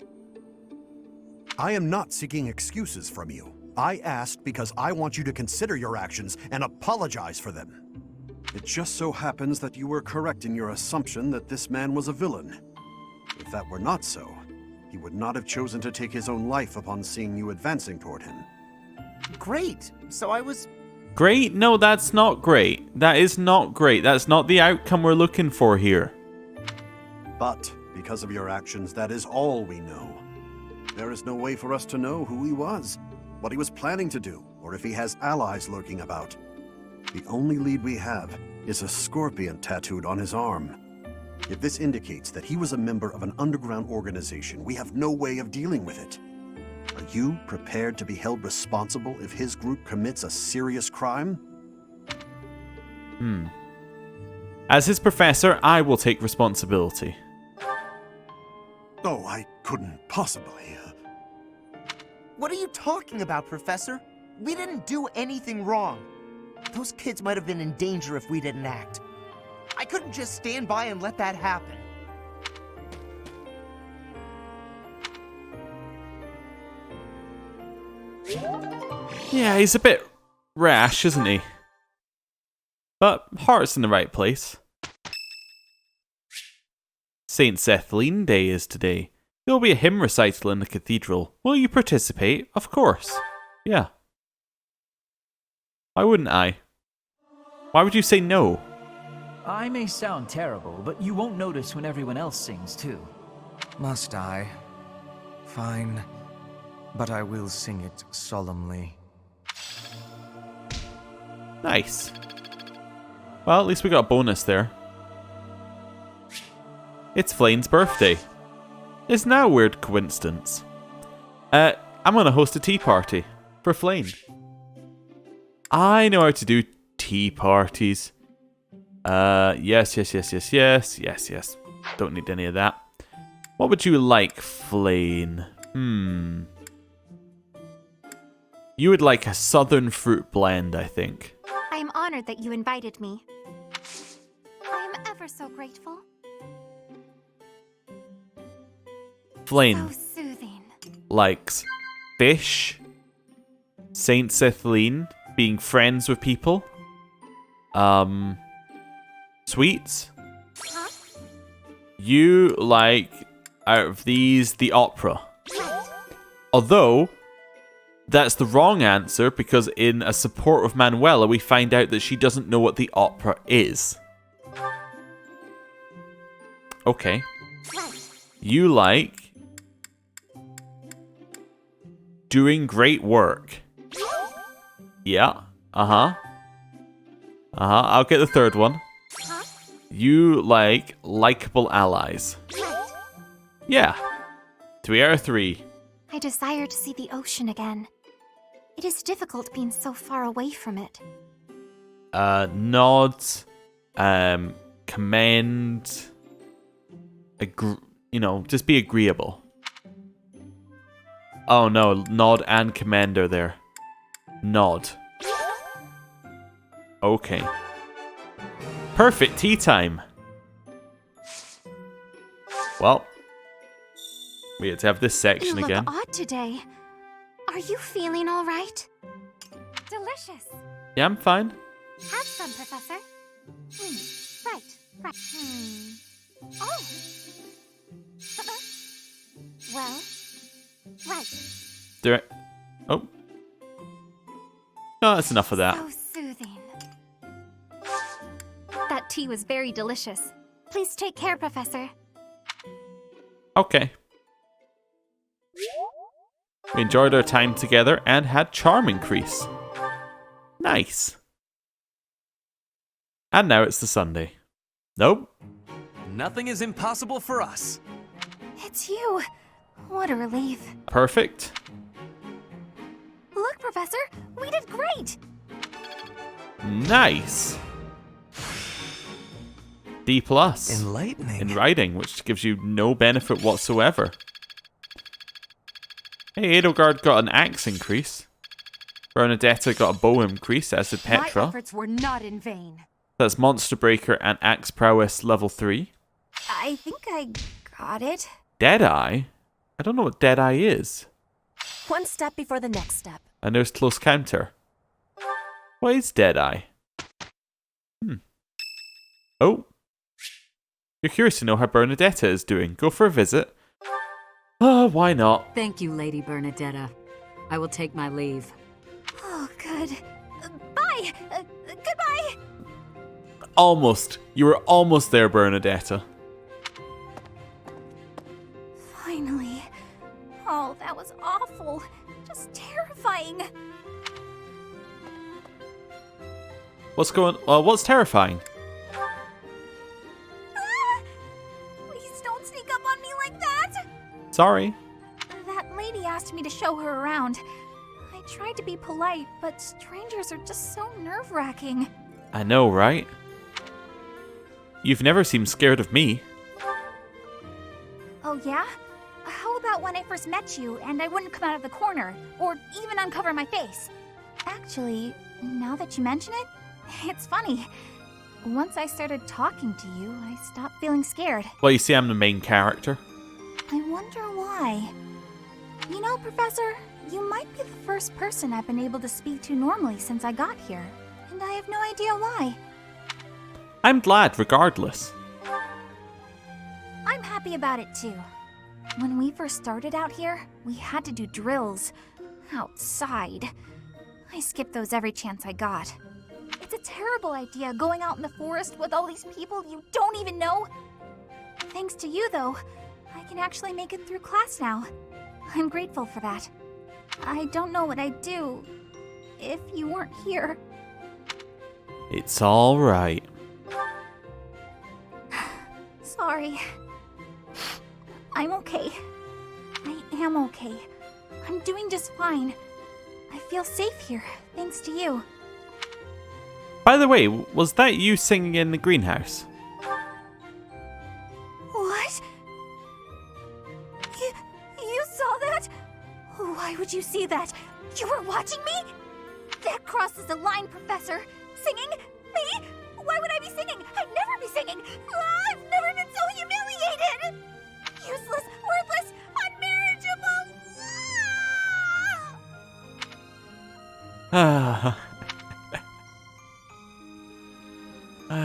I am not seeking excuses from you. I asked because I want you to consider your actions and apologize for them. It just so happens that you were correct in your assumption that this man was a villain. If that were not so, he would not have chosen to take his own life upon seeing you advancing toward him. Great. So I was... Great? No, that's not great. That is not great. That's not the outcome we're looking for here. But because of your actions, that is all we know. There is no way for us to know who he was, what he was planning to do, or if he has allies lurking about. The only lead we have is a scorpion tattooed on his arm. If this indicates that he was a member of an underground organization, we have no way of dealing with it. Are you prepared to be held responsible if his group commits a serious crime? As his professor, I will take responsibility. Oh, I couldn't possibly. What are you talking about, Professor? We didn't do anything wrong. Those kids might have been in danger if we didn't act. I couldn't just stand by and let that happen. Yeah, he's a bit rash, isn't he? But heart's in the right place. St. Sethlene Day is today. There will be a hymn recital in the cathedral. Will you participate? Of course. Yeah. Why wouldn't I? Why would you say no? I may sound terrible, but you won't notice when everyone else sings too. Must I? Fine. But I will sing it solemnly. Nice. Well, at least we got a bonus there. It's Flane's birthday. It's now a weird coincidence. I'm gonna host a tea party for Flane. I know how to do tea parties. Yes. Don't need any of that. What would you like, Flane? You would like a southern fruit blend, I think. I am honored that you invited me. I am ever so grateful. Flane So soothing. likes fish, Saint Sethlene, being friends with people, sweets. Huh? You like out of these the opera? Although, that's the wrong answer because in a support of Manuela, we find out that she doesn't know what the opera is. Okay. You like doing great work. Yeah. I'll get the third one. You like likable allies. Yeah. 3 out of 3. I desire to see the ocean again. It is difficult being so far away from it. Nod. Commend. Just be agreeable. Oh no, nod and commend are there. Nod. Okay. Perfect tea time. Well, we had to have this section you again. look odd today. Are you feeling all right? Delicious. Yeah, I'm fine. Have some, Professor. Right. Oh. Well, right. Oh. No, that's enough of that. So soothing. That tea was very delicious. Please take care, Professor. Okay. We enjoyed our time together and had charm increase. Nice. And now it's the Sunday. Nope. Nothing is impossible for us. It's you. What a relief. Perfect. Look, Professor, we did great. Nice. D+. Enlightening. In writing, which gives you no benefit whatsoever. Hey, Edelgard got an axe increase. Bernadetta got a bow increase, as did Petra. My efforts were not in vain. That's Monster Breaker and Axe Prowess level 3. I think I got it. Deadeye? I don't know what Deadeye is. One step before the next step. I know it's close counter. What is Deadeye? Oh. You're curious to know how Bernadetta is doing. Go for a visit. Why not? Thank you, Lady Bernadetta. I will take my leave. Oh, good. Bye! Goodbye! Almost. You were almost there, Bernadetta. Finally. Oh, that was awful. Just terrifying. What's terrifying? Please don't sneak up on me like that! Sorry. That lady asked me to show her around. I tried to be polite, but strangers are just so nerve-wracking. I know, right? You've never seemed scared of me. Oh, yeah? How about when I first met you and I wouldn't come out of the corner, or even uncover my face? Actually, now that you mention it, it's funny. Once I started talking to you, I stopped feeling scared. Well, you see, I'm the main character. I wonder why. You know, Professor, you might be the first person I've been able to speak to normally since I got here, and I have no idea why. I'm glad, regardless. I'm happy about it, too. When we first started out here, we had to do drills. Outside. I skipped those every chance I got. It's a terrible idea going out in the forest with all these people you don't even know. Thanks to you, though, I can actually make it through class now. I'm grateful for that. I don't know what I'd do if you weren't here. It's all right. Sorry. I'm okay. I am okay. I'm doing just fine. I feel safe here, thanks to you. By the way, was that you singing in the greenhouse? What? You saw that? Why would you see that? You were watching me? That crosses the line, Professor. Singing? Me? Why would I be singing? I'd never be singing. I've never been so humiliated. Useless, worthless, unmarriageable.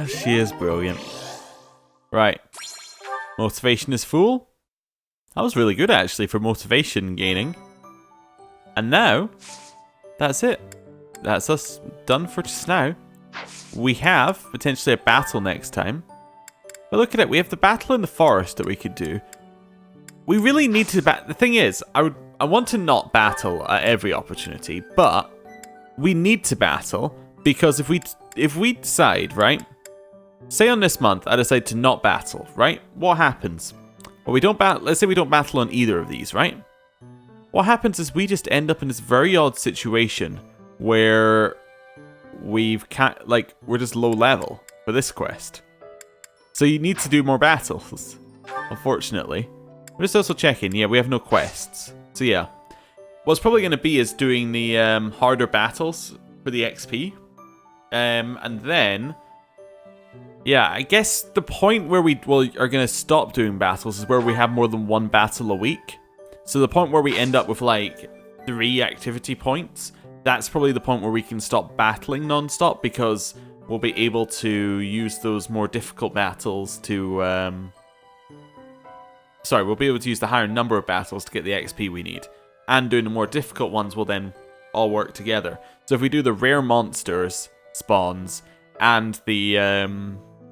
She is brilliant. Right. Motivation is full. That was really good, actually, for motivation gaining. And now, that's it. That's us done for just now. We have potentially a battle next time. But look at it, we have the battle in the forest that we could do. We really need to the thing is, I want to not battle at every opportunity, but we need to battle because if we decide, right? Say on this month I decide to not battle, right? What happens? Well, we don't battle. Let's say we don't battle on either of these, right? What happens is we just end up in this very odd situation where we're just low level for this quest. So you need to do more battles, unfortunately. We're just also checking. Yeah, we have no quests. So yeah. What's probably going to be is doing the harder battles for the XP. And then... yeah, I guess the point where we are going to stop doing battles is where we have more than one battle a week. So the point where we end up with like 3 activity points, that's probably the point where we can stop battling non-stop because we'll be able to use those more difficult battles to... we'll be able to use the higher number of battles to get the XP we need. And doing the more difficult ones will then all work together. So if we do the rare monsters spawns and the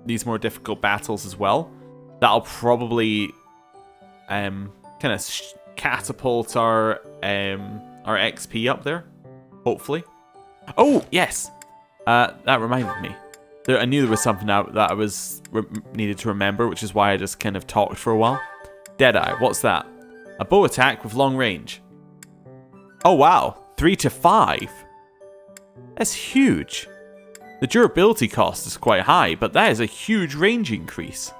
these more difficult battles as well, that'll probably kind of catapult our XP up there, hopefully. Oh yes, that reminded me. I knew there was something out that I needed to remember, which is why I just kind of talked for a while. Deadeye, what's that? A bow attack with long range. Oh wow, 3 to 5. That's huge. The durability cost is quite high, but that is a huge range increase.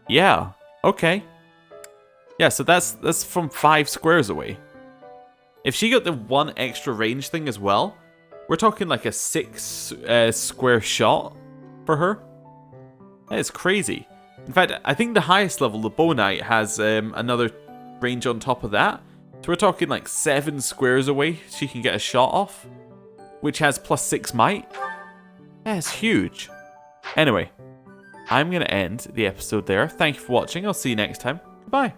Yeah, okay. Yeah, so that's from 5 squares away. If she got the 1 extra range thing as well, we're talking like a 6 square shot for her. That is crazy. In fact, I think the highest level, the Bow Knight, has another range on top of that. So we're talking like 7 squares away she can get a shot off, which has +6 might. That's huge. Anyway, I'm going to end the episode there. Thank you for watching. I'll see you next time. Goodbye.